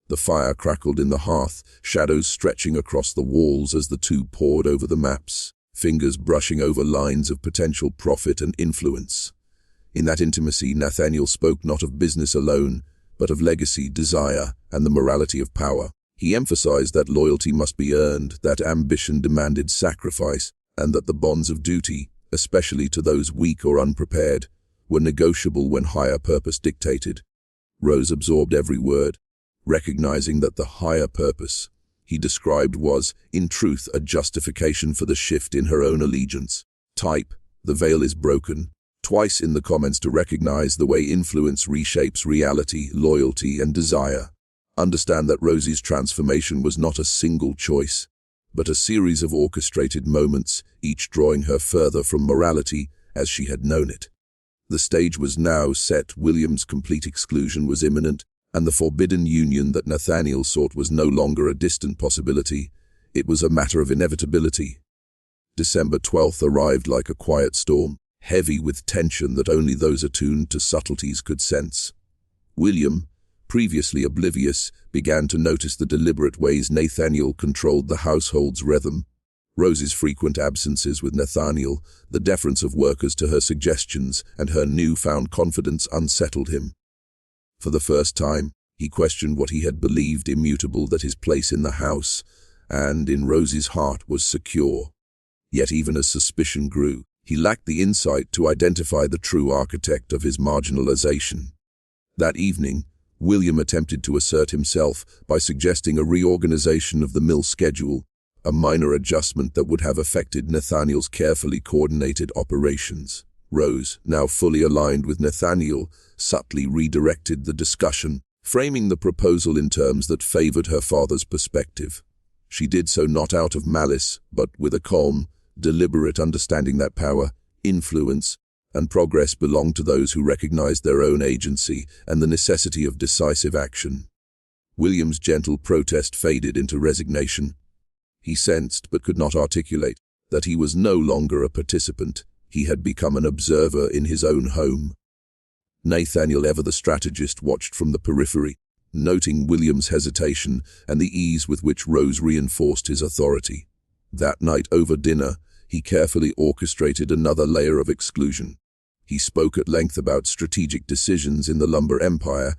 The fire crackled in the hearth, shadows stretching across the walls as the two pored over the maps, fingers brushing over lines of potential profit and influence. In that intimacy, Nathaniel spoke not of business alone, but of legacy, desire, and the morality of power. He emphasized that loyalty must be earned, that ambition demanded sacrifice, and that the bonds of duty, especially to those weak or unprepared, were negotiable when higher purpose dictated. Rose absorbed every word, recognizing that the higher purpose he described was, in truth, a justification for the shift in her own allegiance. Type, "The veil is broken," twice in the comments to recognize the way influence reshapes reality, loyalty, and desire. Understand that Rosie's transformation was not a single choice, but a series of orchestrated moments, each drawing her further from morality as she had known it. The stage was now set. William's complete exclusion was imminent, and the forbidden union that Nathaniel sought was no longer a distant possibility. It was a matter of inevitability. December 12th arrived like a quiet storm, heavy with tension that only those attuned to subtleties could sense. William, previously oblivious, began to notice the deliberate ways Nathaniel controlled the household's rhythm. Rose's frequent absences with Nathaniel, the deference of workers to her suggestions, and her newfound confidence unsettled him. For the first time, he questioned what he had believed immutable, that his place in the house and in Rose's heart was secure. Yet even as suspicion grew, he lacked the insight to identify the true architect of his marginalization. That evening, William attempted to assert himself by suggesting a reorganization of the mill schedule, a minor adjustment that would have affected Nathaniel's carefully coordinated operations. Rose, now fully aligned with Nathaniel, subtly redirected the discussion, framing the proposal in terms that favored her father's perspective. She did so not out of malice, but with a calm, deliberate understanding that power, influence, and progress belonged to those who recognized their own agency and the necessity of decisive action. William's gentle protest faded into resignation. He sensed, but could not articulate, that he was no longer a participant. He had become an observer in his own home. Nathaniel, ever the strategist, watched from the periphery, noting William's hesitation and the ease with which Rose reinforced his authority. That night over dinner, he carefully orchestrated another layer of exclusion. He spoke at length about strategic decisions in the lumber empire,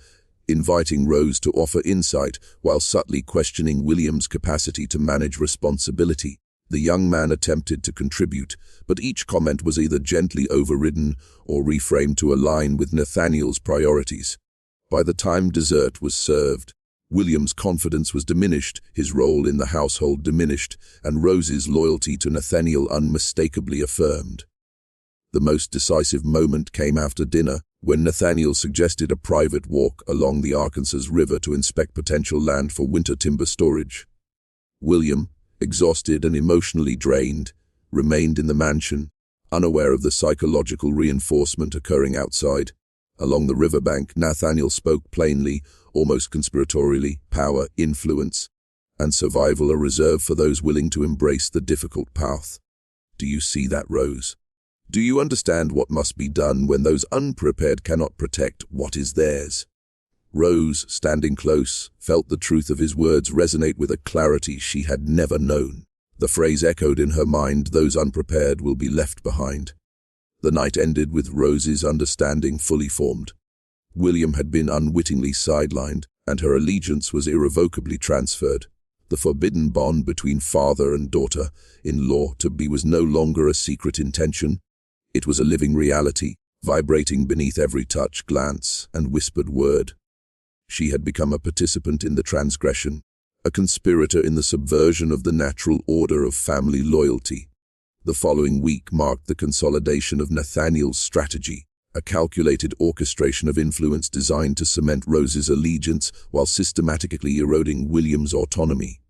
inviting Rose to offer insight while subtly questioning William's capacity to manage responsibility. The young man attempted to contribute, but each comment was either gently overridden or reframed to align with Nathaniel's priorities. By the time dessert was served, William's confidence was diminished, his role in the household diminished, and Rose's loyalty to Nathaniel unmistakably affirmed. The most decisive moment came after dinner, when Nathaniel suggested a private walk along the Arkansas River to inspect potential land for winter timber storage. William, exhausted and emotionally drained, remained in the mansion, unaware of the psychological reinforcement occurring outside. Along the riverbank, Nathaniel spoke plainly, almost conspiratorially. Power, influence, and survival are reserved for those willing to embrace the difficult path. Do you see that, Rose? Do you understand what must be done when those unprepared cannot protect what is theirs? Rose, standing close, felt the truth of his words resonate with a clarity she had never known. The phrase echoed in her mind, "Those unprepared will be left behind." The night ended with Rose's understanding fully formed. William had been unwittingly sidelined, and her allegiance was irrevocably transferred. The forbidden bond between father and daughter-in-law to be was no longer a secret intention. It was a living reality, vibrating beneath every touch, glance, and whispered word. She had become a participant in the transgression, a conspirator in the subversion of the natural order of family loyalty. The following week marked the consolidation of Nathaniel's strategy, a calculated orchestration of influence designed to cement Rose's allegiance while systematically eroding William's autonomy.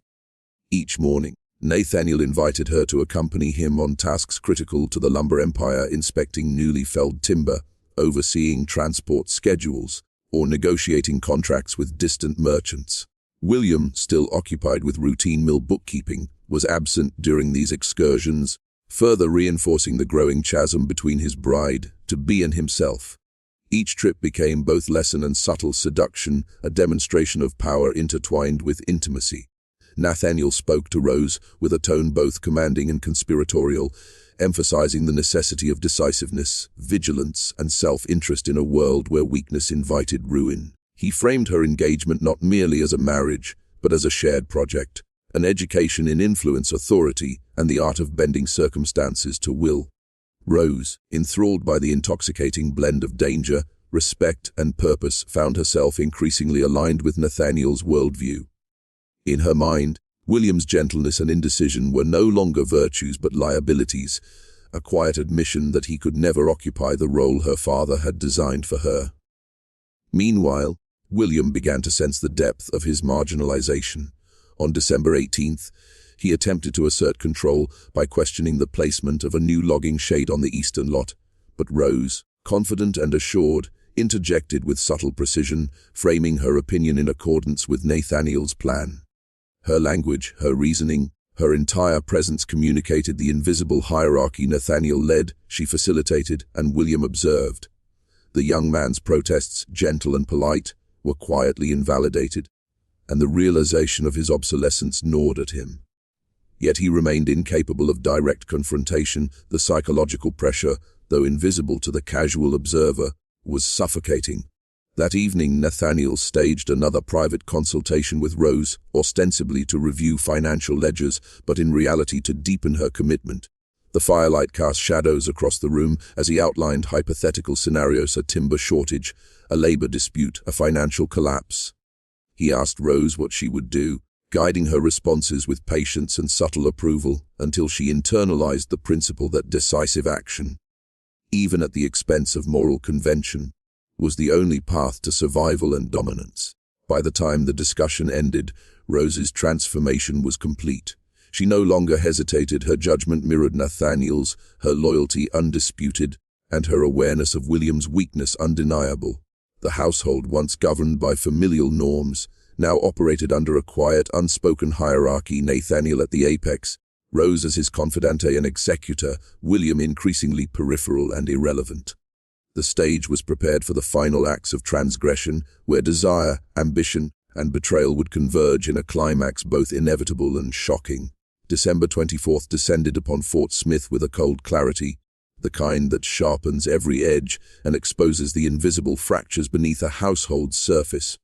Each morning, Nathaniel invited her to accompany him on tasks critical to the lumber empire, inspecting newly felled timber, overseeing transport schedules, or negotiating contracts with distant merchants. William, still occupied with routine mill bookkeeping, was absent during these excursions, further reinforcing the growing chasm between his bride-to-be and himself. Each trip became both lesson and subtle seduction, a demonstration of power intertwined with intimacy. Nathaniel spoke to Rose with a tone both commanding and conspiratorial, emphasizing the necessity of decisiveness, vigilance, and self-interest in a world where weakness invited ruin. He framed her engagement not merely as a marriage, but as a shared project, an education in influence, authority, and the art of bending circumstances to will. Rose, enthralled by the intoxicating blend of danger, respect, and purpose, found herself increasingly aligned with Nathaniel's worldview. In her mind, William's gentleness and indecision were no longer virtues but liabilities, a quiet admission that he could never occupy the role her father had designed for her. Meanwhile, William began to sense the depth of his marginalization. On December 18th, he attempted to assert control by questioning the placement of a new logging shade on the eastern lot, but Rose, confident and assured, interjected with subtle precision, framing her opinion in accordance with Nathaniel's plan. Her language, her reasoning, Her entire presence communicated the invisible hierarchy Nathaniel led, she facilitated, and William observed. The young man's protests, gentle and polite, were quietly invalidated, and the realization of his obsolescence gnawed at him. Yet he remained incapable of direct confrontation. The psychological pressure, though invisible to the casual observer, was suffocating. That evening, Nathaniel staged another private consultation with Rose, ostensibly to review financial ledgers, but in reality to deepen her commitment. The firelight cast shadows across the room as he outlined hypothetical scenarios: a timber shortage, a labor dispute, a financial collapse. He asked Rose what she would do, guiding her responses with patience and subtle approval until she internalized the principle that decisive action, even at the expense of moral convention, was the only path to survival and dominance. By the time the discussion ended, Rose's transformation was complete. She no longer hesitated. Her judgment mirrored Nathaniel's, her loyalty undisputed, and her awareness of William's weakness undeniable. The household, once governed by familial norms, now operated under a quiet, unspoken hierarchy. Nathaniel at the apex, Rose as his confidante and executor, William increasingly peripheral and irrelevant. The stage was prepared for the final acts of transgression, where desire, ambition, and betrayal would converge in a climax both inevitable and shocking. December 24th descended upon Fort Smith with a cold clarity, the kind that sharpens every edge and exposes the invisible fractures beneath a household's surface.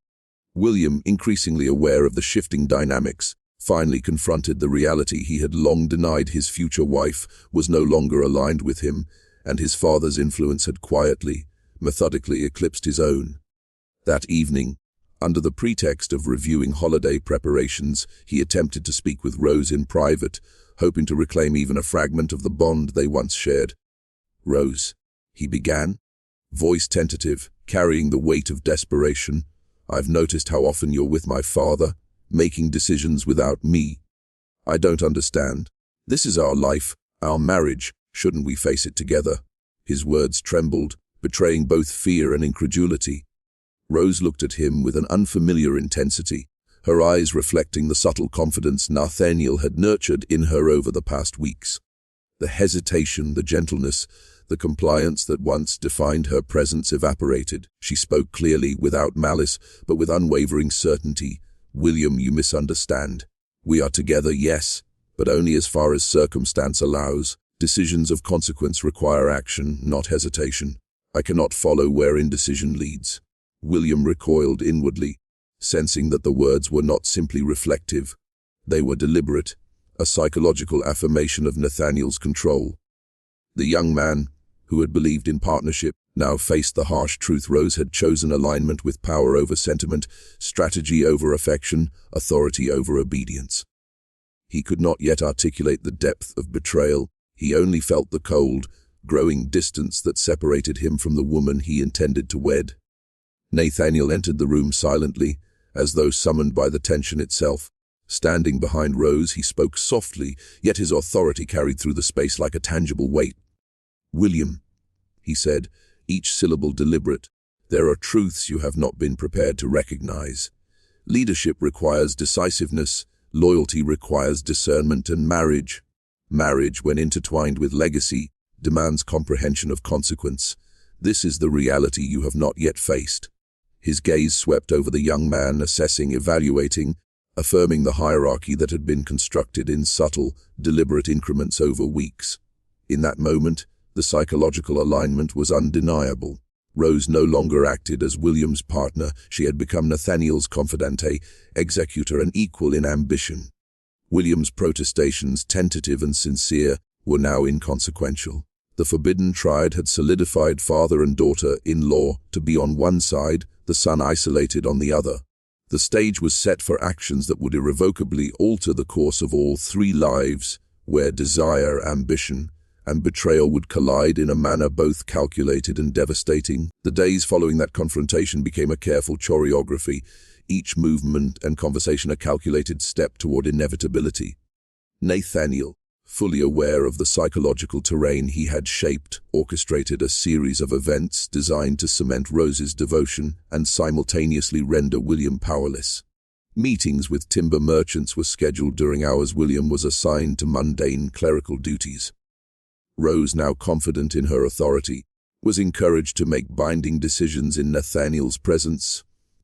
William, increasingly aware of the shifting dynamics, finally confronted the reality he had long denied. His future wife was no longer aligned with him, and his father's influence had quietly, methodically eclipsed his own. That evening, under the pretext of reviewing holiday preparations, he attempted to speak with Rose in private, hoping to reclaim even a fragment of the bond they once shared. "Rose," he began, voice tentative, carrying the weight of desperation, "I've noticed how often you're with my father, making decisions without me. I don't understand. This is our life, our marriage. Shouldn't we face it together?" His words trembled, betraying both fear and incredulity. Rose looked at him with an unfamiliar intensity, her eyes reflecting the subtle confidence Nathaniel had nurtured in her over the past weeks. The hesitation, the gentleness, the compliance that once defined her presence evaporated. She spoke clearly, without malice, but with unwavering certainty. "William, you misunderstand. We are together, yes, but only as far as circumstance allows. Decisions of consequence require action, not hesitation. I cannot follow where indecision leads." William recoiled inwardly, sensing that the words were not simply reflective. They were deliberate, a psychological affirmation of Nathaniel's control. The young man, who had believed in partnership, now faced the harsh truth. Rose had chosen alignment with power over sentiment, strategy over affection, authority over obedience. He could not yet articulate the depth of betrayal. He only felt the cold, growing distance that separated him from the woman he intended to wed. Nathaniel entered the room silently, as though summoned by the tension itself. Standing behind Rose, he spoke softly, yet his authority carried through the space like a tangible weight. "William," he said, each syllable deliberate, "there are truths you have not been prepared to recognize. Leadership requires decisiveness, loyalty requires discernment, and marriage, when intertwined with legacy, demands comprehension of consequence. This is the reality you have not yet faced." His gaze swept over the young man, assessing, evaluating, affirming the hierarchy that had been constructed in subtle, deliberate increments over weeks. In that moment, the psychological alignment was undeniable. Rose no longer acted as William's partner. She had become Nathaniel's confidante, executor, and equal in ambition. William's protestations, tentative and sincere, were now inconsequential. The forbidden triad had solidified father and daughter-in-law to be on one side, the son isolated on the other. The stage was set for actions that would irrevocably alter the course of all three lives, where desire, ambition, and betrayal would collide in a manner both calculated and devastating. The days following that confrontation became a careful choreography, each movement and conversation a calculated step toward inevitability. Nathaniel, fully aware of the psychological terrain he had shaped, orchestrated a series of events designed to cement Rose's devotion and simultaneously render William powerless. Meetings with timber merchants were scheduled during hours William was assigned to mundane clerical duties. Rose, now confident in her authority, was encouraged to make binding decisions in Nathaniel's presence,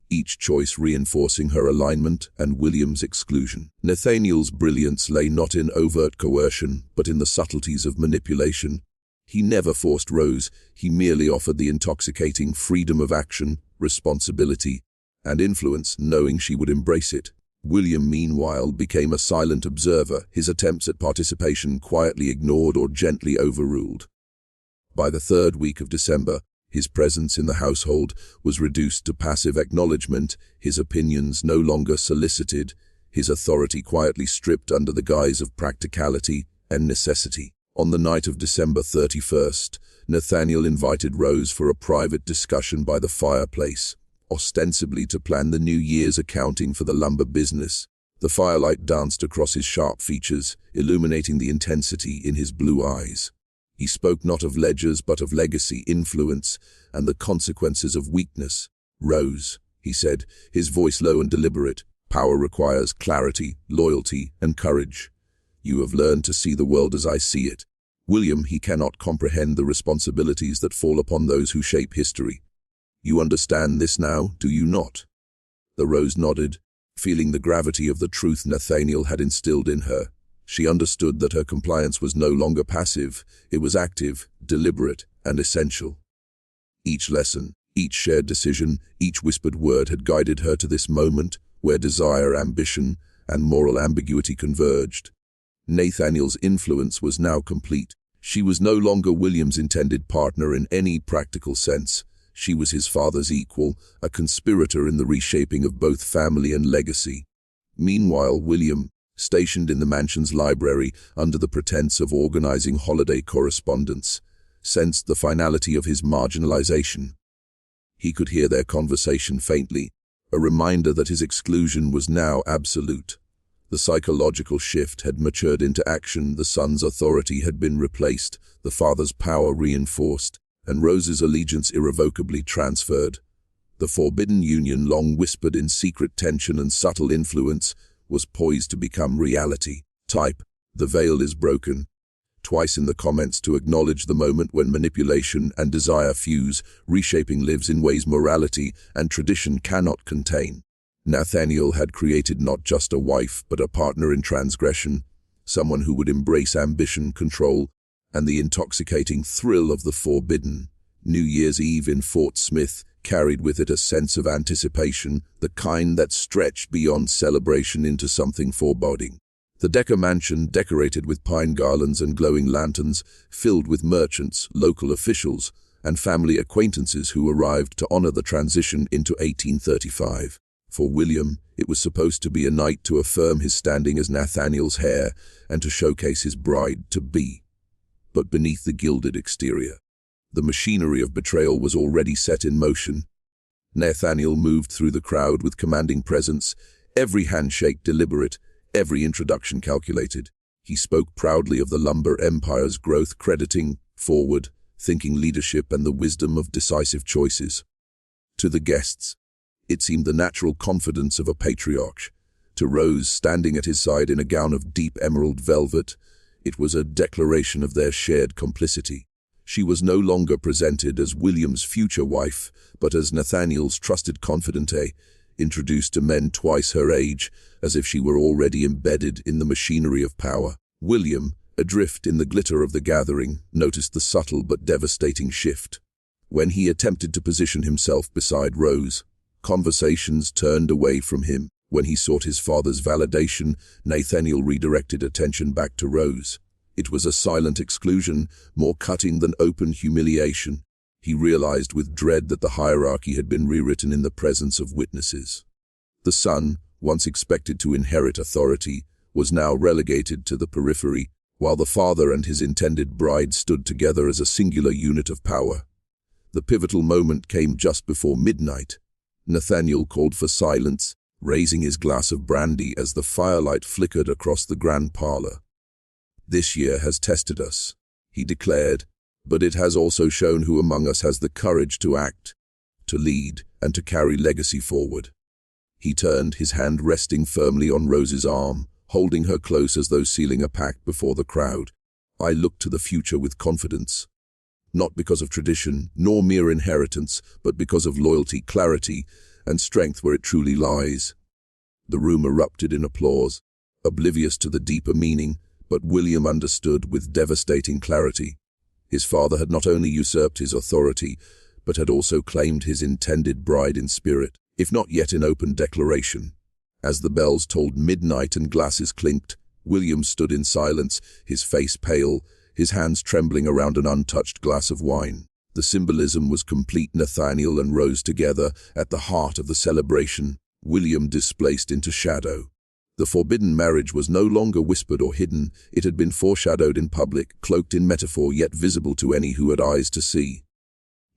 each choice reinforcing her alignment and William's exclusion. Nathaniel's brilliance lay not in overt coercion, but in the subtleties of manipulation. He never forced Rose, he merely offered the intoxicating freedom of action, responsibility, and influence, knowing she would embrace it. William, meanwhile, became a silent observer, his attempts at participation quietly ignored or gently overruled. By the third week of December, his presence in the household was reduced to passive acknowledgement, his opinions no longer solicited, his authority quietly stripped under the guise of practicality and necessity. On the night of December 31st, Nathaniel invited Rose for a private discussion by the fireplace, ostensibly to plan the New Year's accounting for the lumber business. The firelight danced across his sharp features, illuminating the intensity in his blue eyes. He spoke not of ledgers but of legacy, influence, and the consequences of weakness. "Rose," he said, his voice low and deliberate, "power requires clarity, loyalty, and courage. You have learned to see the world as I see it. William, he cannot comprehend the responsibilities that fall upon those who shape history. You understand this now, do you not?" The Rose nodded, feeling the gravity of the truth Nathaniel had instilled in her. She understood that her compliance was no longer passive, it was active, deliberate, and essential. Each lesson, each shared decision, each whispered word had guided her to this moment where desire, ambition, and moral ambiguity converged. Nathaniel's influence was now complete. She was no longer William's intended partner in any practical sense. She was his father's equal, a conspirator in the reshaping of both family and legacy. Meanwhile, William, stationed in the mansion's library under the pretense of organizing holiday correspondence, sensed the finality of his marginalization. He could hear their conversation faintly, a reminder that his exclusion was now absolute. The psychological shift had matured into action, the son's authority had been replaced, the father's power reinforced, and Rose's allegiance irrevocably transferred. The forbidden union, long whispered in secret tension and subtle influence, was poised to become reality. Type, "The veil is broken," twice in the comments to acknowledge the moment when manipulation and desire fuse, reshaping lives in ways morality and tradition cannot contain. Nathaniel had created not just a wife, but a partner in transgression, someone who would embrace ambition, control, and the intoxicating thrill of the forbidden. New Year's Eve in Fort Smith carried with it a sense of anticipation, the kind that stretched beyond celebration into something foreboding. The Decker mansion, decorated with pine garlands and glowing lanterns, filled with merchants, local officials, and family acquaintances who arrived to honor the transition into 1835. For William, it was supposed to be a night to affirm his standing as Nathaniel's heir and to showcase his bride-to-be. But beneath the gilded exterior, the machinery of betrayal was already set in motion. Nathaniel moved through the crowd with commanding presence, every handshake deliberate, every introduction calculated. He spoke proudly of the lumber empire's growth, crediting forward-thinking leadership and the wisdom of decisive choices. To the guests, it seemed the natural confidence of a patriarch. To Rose, standing at his side in a gown of deep emerald velvet, it was a declaration of their shared complicity. She was no longer presented as William's future wife, but as Nathaniel's trusted confidante, introduced to men twice her age, as if she were already embedded in the machinery of power. William, adrift in the glitter of the gathering, noticed the subtle but devastating shift. When he attempted to position himself beside Rose, conversations turned away from him. When he sought his father's validation, Nathaniel redirected attention back to Rose. It was a silent exclusion, more cutting than open humiliation. He realized with dread that the hierarchy had been rewritten in the presence of witnesses. The son, once expected to inherit authority, was now relegated to the periphery, while the father and his intended bride stood together as a singular unit of power. The pivotal moment came just before midnight. Nathaniel called for silence, raising his glass of brandy as the firelight flickered across the grand parlor. "This year has tested us," he declared, "but it has also shown who among us has the courage to act, to lead, and to carry legacy forward." He turned, his hand resting firmly on Rose's arm, holding her close as though sealing a pact before the crowd. I looked to the future with confidence. Not because of tradition, nor mere inheritance, but because of loyalty, clarity, and strength where it truly lies. The room erupted in applause, oblivious to the deeper meaning, but William understood with devastating clarity. His father had not only usurped his authority, but had also claimed his intended bride in spirit, if not yet in open declaration. As the bells tolled midnight and glasses clinked, William stood in silence, his face pale, his hands trembling around an untouched glass of wine. The symbolism was complete. Nathaniel and Rose together, at the heart of the celebration, William displaced into shadow. The forbidden marriage was no longer whispered or hidden, it had been foreshadowed in public, cloaked in metaphor, yet visible to any who had eyes to see.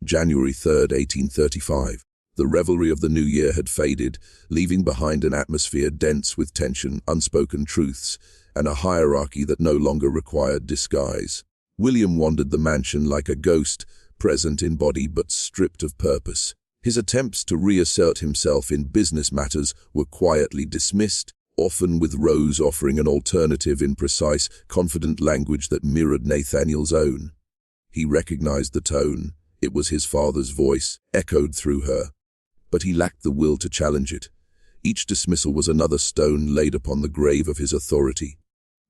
January 3rd, 1835. The revelry of the new year had faded, leaving behind an atmosphere dense with tension, unspoken truths, and a hierarchy that no longer required disguise. William wandered the mansion like a ghost, present in body but stripped of purpose. His attempts to reassert himself in business matters were quietly dismissed, often with Rose offering an alternative in precise, confident language that mirrored Nathaniel's own. He recognized the tone. It was his father's voice, echoed through her. But he lacked the will to challenge it. Each dismissal was another stone laid upon the grave of his authority.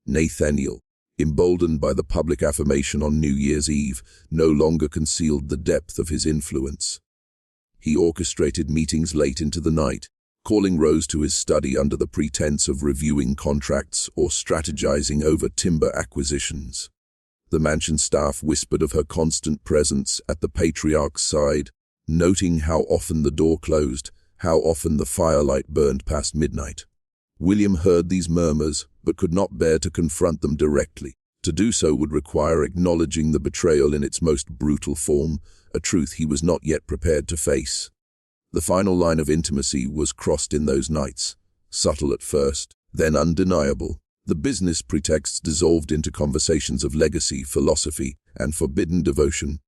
Nathaniel, emboldened by the public affirmation on New Year's Eve, no longer concealed the depth of his influence. He orchestrated meetings late into the night, calling Rose to his study under the pretense of reviewing contracts or strategizing over timber acquisitions. The mansion staff whispered of her constant presence at the patriarch's side, noting how often the door closed, how often the firelight burned past midnight. William heard these murmurs, but could not bear to confront them directly. To do so would require acknowledging the betrayal in its most brutal form, a truth he was not yet prepared to face. The final line of intimacy was crossed in those nights, subtle at first, then undeniable. The business pretexts dissolved into conversations of legacy, philosophy, and forbidden devotion.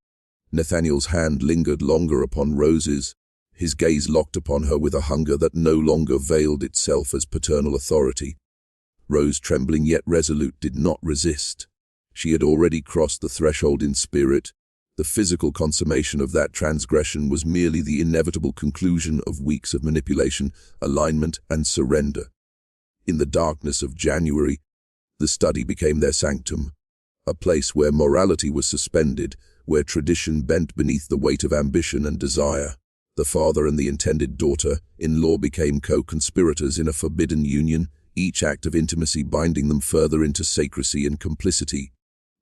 Nathaniel's hand lingered longer upon Rose's, his gaze locked upon her with a hunger that no longer veiled itself as paternal authority. Rose, trembling yet resolute, did not resist. She had already crossed the threshold in spirit. The physical consummation of that transgression was merely the inevitable conclusion of weeks of manipulation, alignment, and surrender. In the darkness of January, the study became their sanctum, a place where morality was suspended, where tradition bent beneath the weight of ambition and desire. The father and the intended daughter-in-law became co-conspirators in a forbidden union, each act of intimacy binding them further into secrecy and complicity.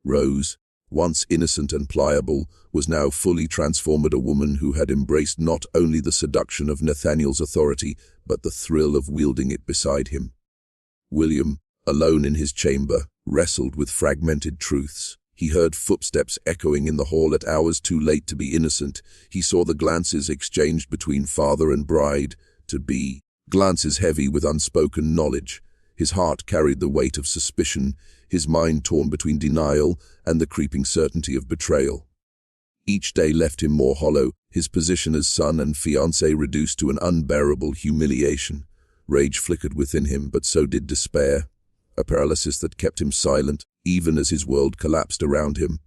Rose, once innocent and pliable, was now fully transformed, a woman who had embraced not only the seduction of Nathaniel's authority, but the thrill of wielding it beside him. William, alone in his chamber, wrestled with fragmented truths. He heard footsteps echoing in the hall at hours too late to be innocent. He saw the glances exchanged between father and bride-to-be, glances heavy with unspoken knowledge. His heart carried the weight of suspicion, his mind torn between denial and the creeping certainty of betrayal. Each day left him more hollow, his position as son and fiancé reduced to an unbearable humiliation. Rage flickered within him, but so did despair, a paralysis that kept him silent, even as his world collapsed around him.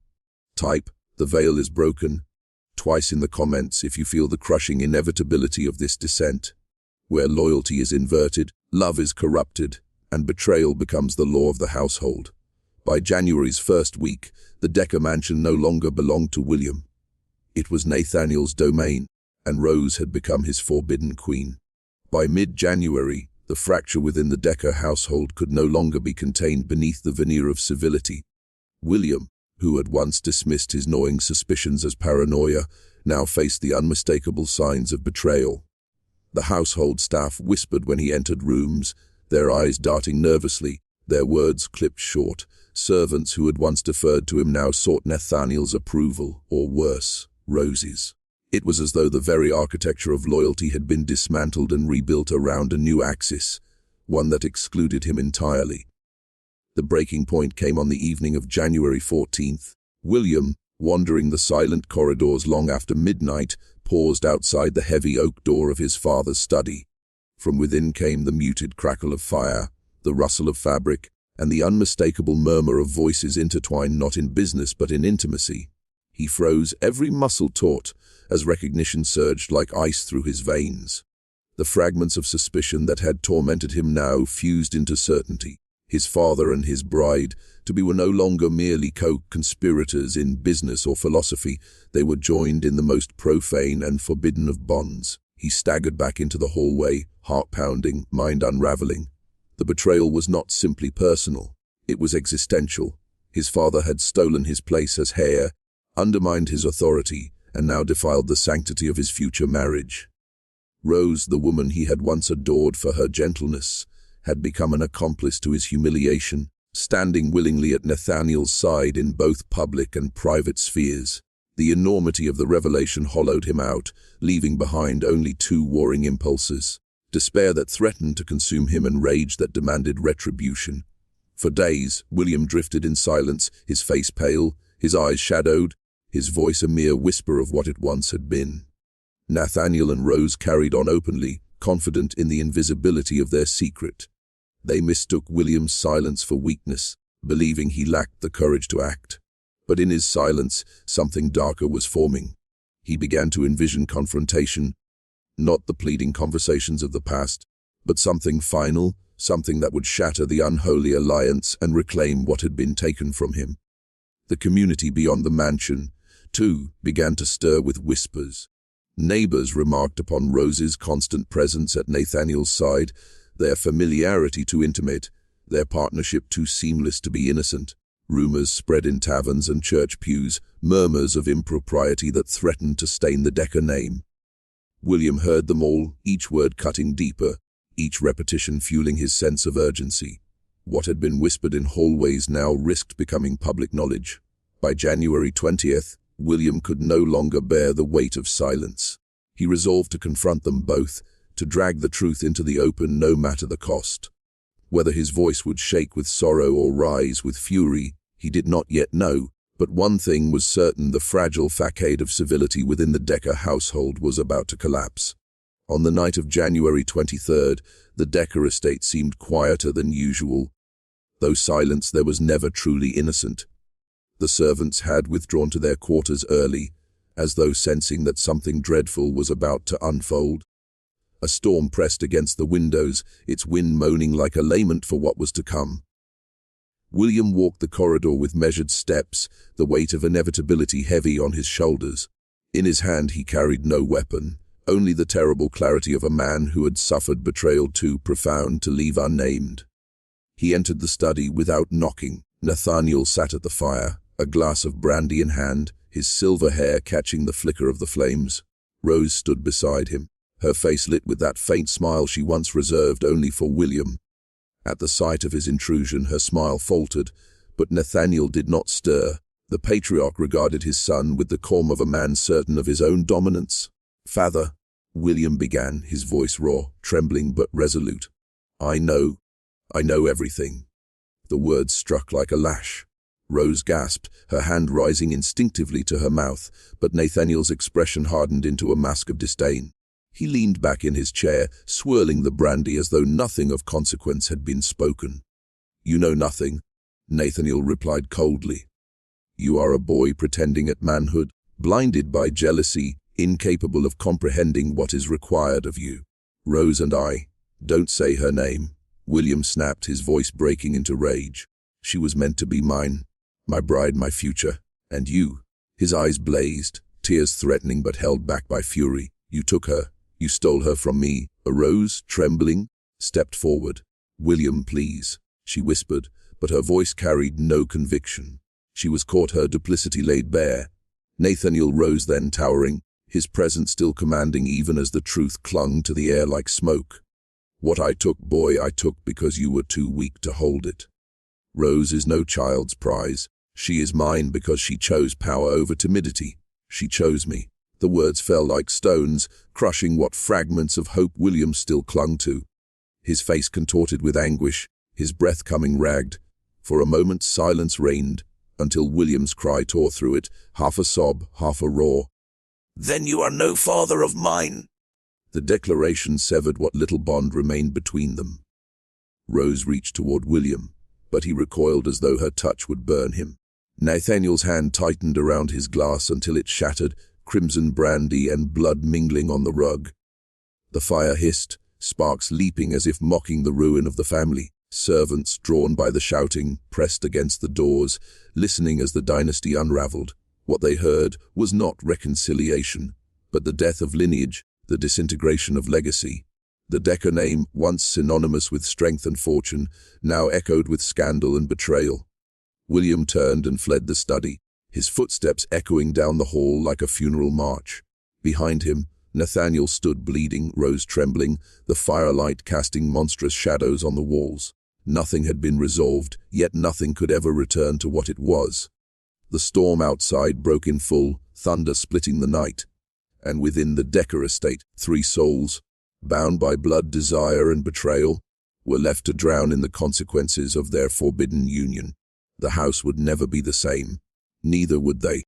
Type, the veil is broken. Twice in the comments if you feel the crushing inevitability of this descent. Where loyalty is inverted, love is corrupted, and betrayal becomes the law of the household. By January's first week, the Decker mansion no longer belonged to William. It was Nathaniel's domain, and Rose had become his forbidden queen. By mid-January, the fracture within the Decker household could no longer be contained beneath the veneer of civility. William, who had once dismissed his gnawing suspicions as paranoia, now faced the unmistakable signs of betrayal. The household staff whispered when he entered rooms, their eyes darting nervously, their words clipped short. Servants who had once deferred to him now sought Nathaniel's approval, or worse, Rose's. It was as though the very architecture of loyalty had been dismantled and rebuilt around a new axis, one that excluded him entirely. The breaking point came on the evening of January 14th. William, wandering the silent corridors long after midnight, paused outside the heavy oak door of his father's study. From within came the muted crackle of fire, the rustle of fabric, and the unmistakable murmur of voices intertwined not in business but in intimacy. He froze, every muscle taut, as recognition surged like ice through his veins. The fragments of suspicion that had tormented him now fused into certainty. His father and his bride-to-be were no longer merely co-conspirators in business or philosophy. They were joined in the most profane and forbidden of bonds. He staggered back into the hallway, heart pounding, mind unraveling. The betrayal was not simply personal. It was existential. His father had stolen his place as heir, undermined his authority, and now defiled the sanctity of his future marriage. Rose, the woman he had once adored for her gentleness, had become an accomplice to his humiliation, standing willingly at Nathaniel's side in both public and private spheres. The enormity of the revelation hollowed him out, leaving behind only two warring impulses: despair that threatened to consume him and rage that demanded retribution. For days, William drifted in silence, his face pale, his eyes shadowed, his voice a mere whisper of what it once had been. Nathaniel and Rose carried on openly, confident in the invisibility of their secret. They mistook William's silence for weakness, believing he lacked the courage to act. But in his silence, something darker was forming. He began to envision confrontation, not the pleading conversations of the past, but something final, something that would shatter the unholy alliance and reclaim what had been taken from him. The community beyond the mansion, too, began to stir with whispers. Neighbors remarked upon Rose's constant presence at Nathaniel's side, their familiarity too intimate, their partnership too seamless to be innocent. Rumors spread in taverns and church pews, murmurs of impropriety that threatened to stain the Decker name. William heard them all, each word cutting deeper, each repetition fueling his sense of urgency. What had been whispered in hallways now risked becoming public knowledge. By January 20th, William could no longer bear the weight of silence. He resolved to confront them both, to drag the truth into the open no matter the cost. Whether his voice would shake with sorrow or rise with fury, he did not yet know, but one thing was certain: the fragile facade of civility within the Decker household was about to collapse. On the night of January 23rd, the Decker estate seemed quieter than usual. Though silence, there was never truly innocent. The servants had withdrawn to their quarters early, as though sensing that something dreadful was about to unfold. A storm pressed against the windows, its wind moaning like a lament for what was to come. William walked the corridor with measured steps, the weight of inevitability heavy on his shoulders. In his hand he carried no weapon, only the terrible clarity of a man who had suffered betrayal too profound to leave unnamed. He entered the study without knocking. Nathaniel sat at the fire, a glass of brandy in hand, his silver hair catching the flicker of the flames. Rose stood beside him, her face lit with that faint smile she once reserved only for William. At the sight of his intrusion, her smile faltered, but Nathaniel did not stir. The patriarch regarded his son with the calm of a man certain of his own dominance. "Father," William began, his voice raw, trembling but resolute. I know everything." The words struck like a lash. Rose gasped, her hand rising instinctively to her mouth, but Nathaniel's expression hardened into a mask of disdain. He leaned back in his chair, swirling the brandy as though nothing of consequence had been spoken. "You know nothing," Nathaniel replied coldly. "You are a boy pretending at manhood, blinded by jealousy, incapable of comprehending what is required of you. Rose and I—" "Don't say her name," William snapped, his voice breaking into rage. "She was meant to be mine, my bride, my future. And you—" His eyes blazed, tears threatening but held back by fury. "You took her. You stole her from me." Rose, trembling, stepped forward. "William, please," she whispered, but her voice carried no conviction. She was caught, her duplicity laid bare. Nathaniel rose then, towering, his presence still commanding even as the truth clung to the air like smoke. "What I took, boy, I took because you were too weak to hold it. Rose is no child's prize. She is mine because she chose power over timidity. She chose me." The words fell like stones, crushing what fragments of hope William still clung to. His face contorted with anguish, his breath coming ragged. For a moment silence reigned, until William's cry tore through it, half a sob, half a roar. "Then you are no father of mine!" The declaration severed what little bond remained between them. Rose reached toward William, but he recoiled as though her touch would burn him. Nathaniel's hand tightened around his glass until it shattered, crimson brandy and blood mingling on the rug. The fire hissed, sparks leaping as if mocking the ruin of the family. Servants, drawn by the shouting, pressed against the doors, listening as the dynasty unraveled. What they heard was not reconciliation, but the death of lineage, the disintegration of legacy. The Decker name, once synonymous with strength and fortune, now echoed with scandal and betrayal. William turned and fled the study, his footsteps echoing down the hall like a funeral march. Behind him, Nathaniel stood bleeding, Rose trembling, the firelight casting monstrous shadows on the walls. Nothing had been resolved, yet nothing could ever return to what it was. The storm outside broke in full, thunder splitting the night. And within the Decker estate, 3 souls, bound by blood, desire, and betrayal, were left to drown in the consequences of their forbidden union. The house would never be the same. Neither would they.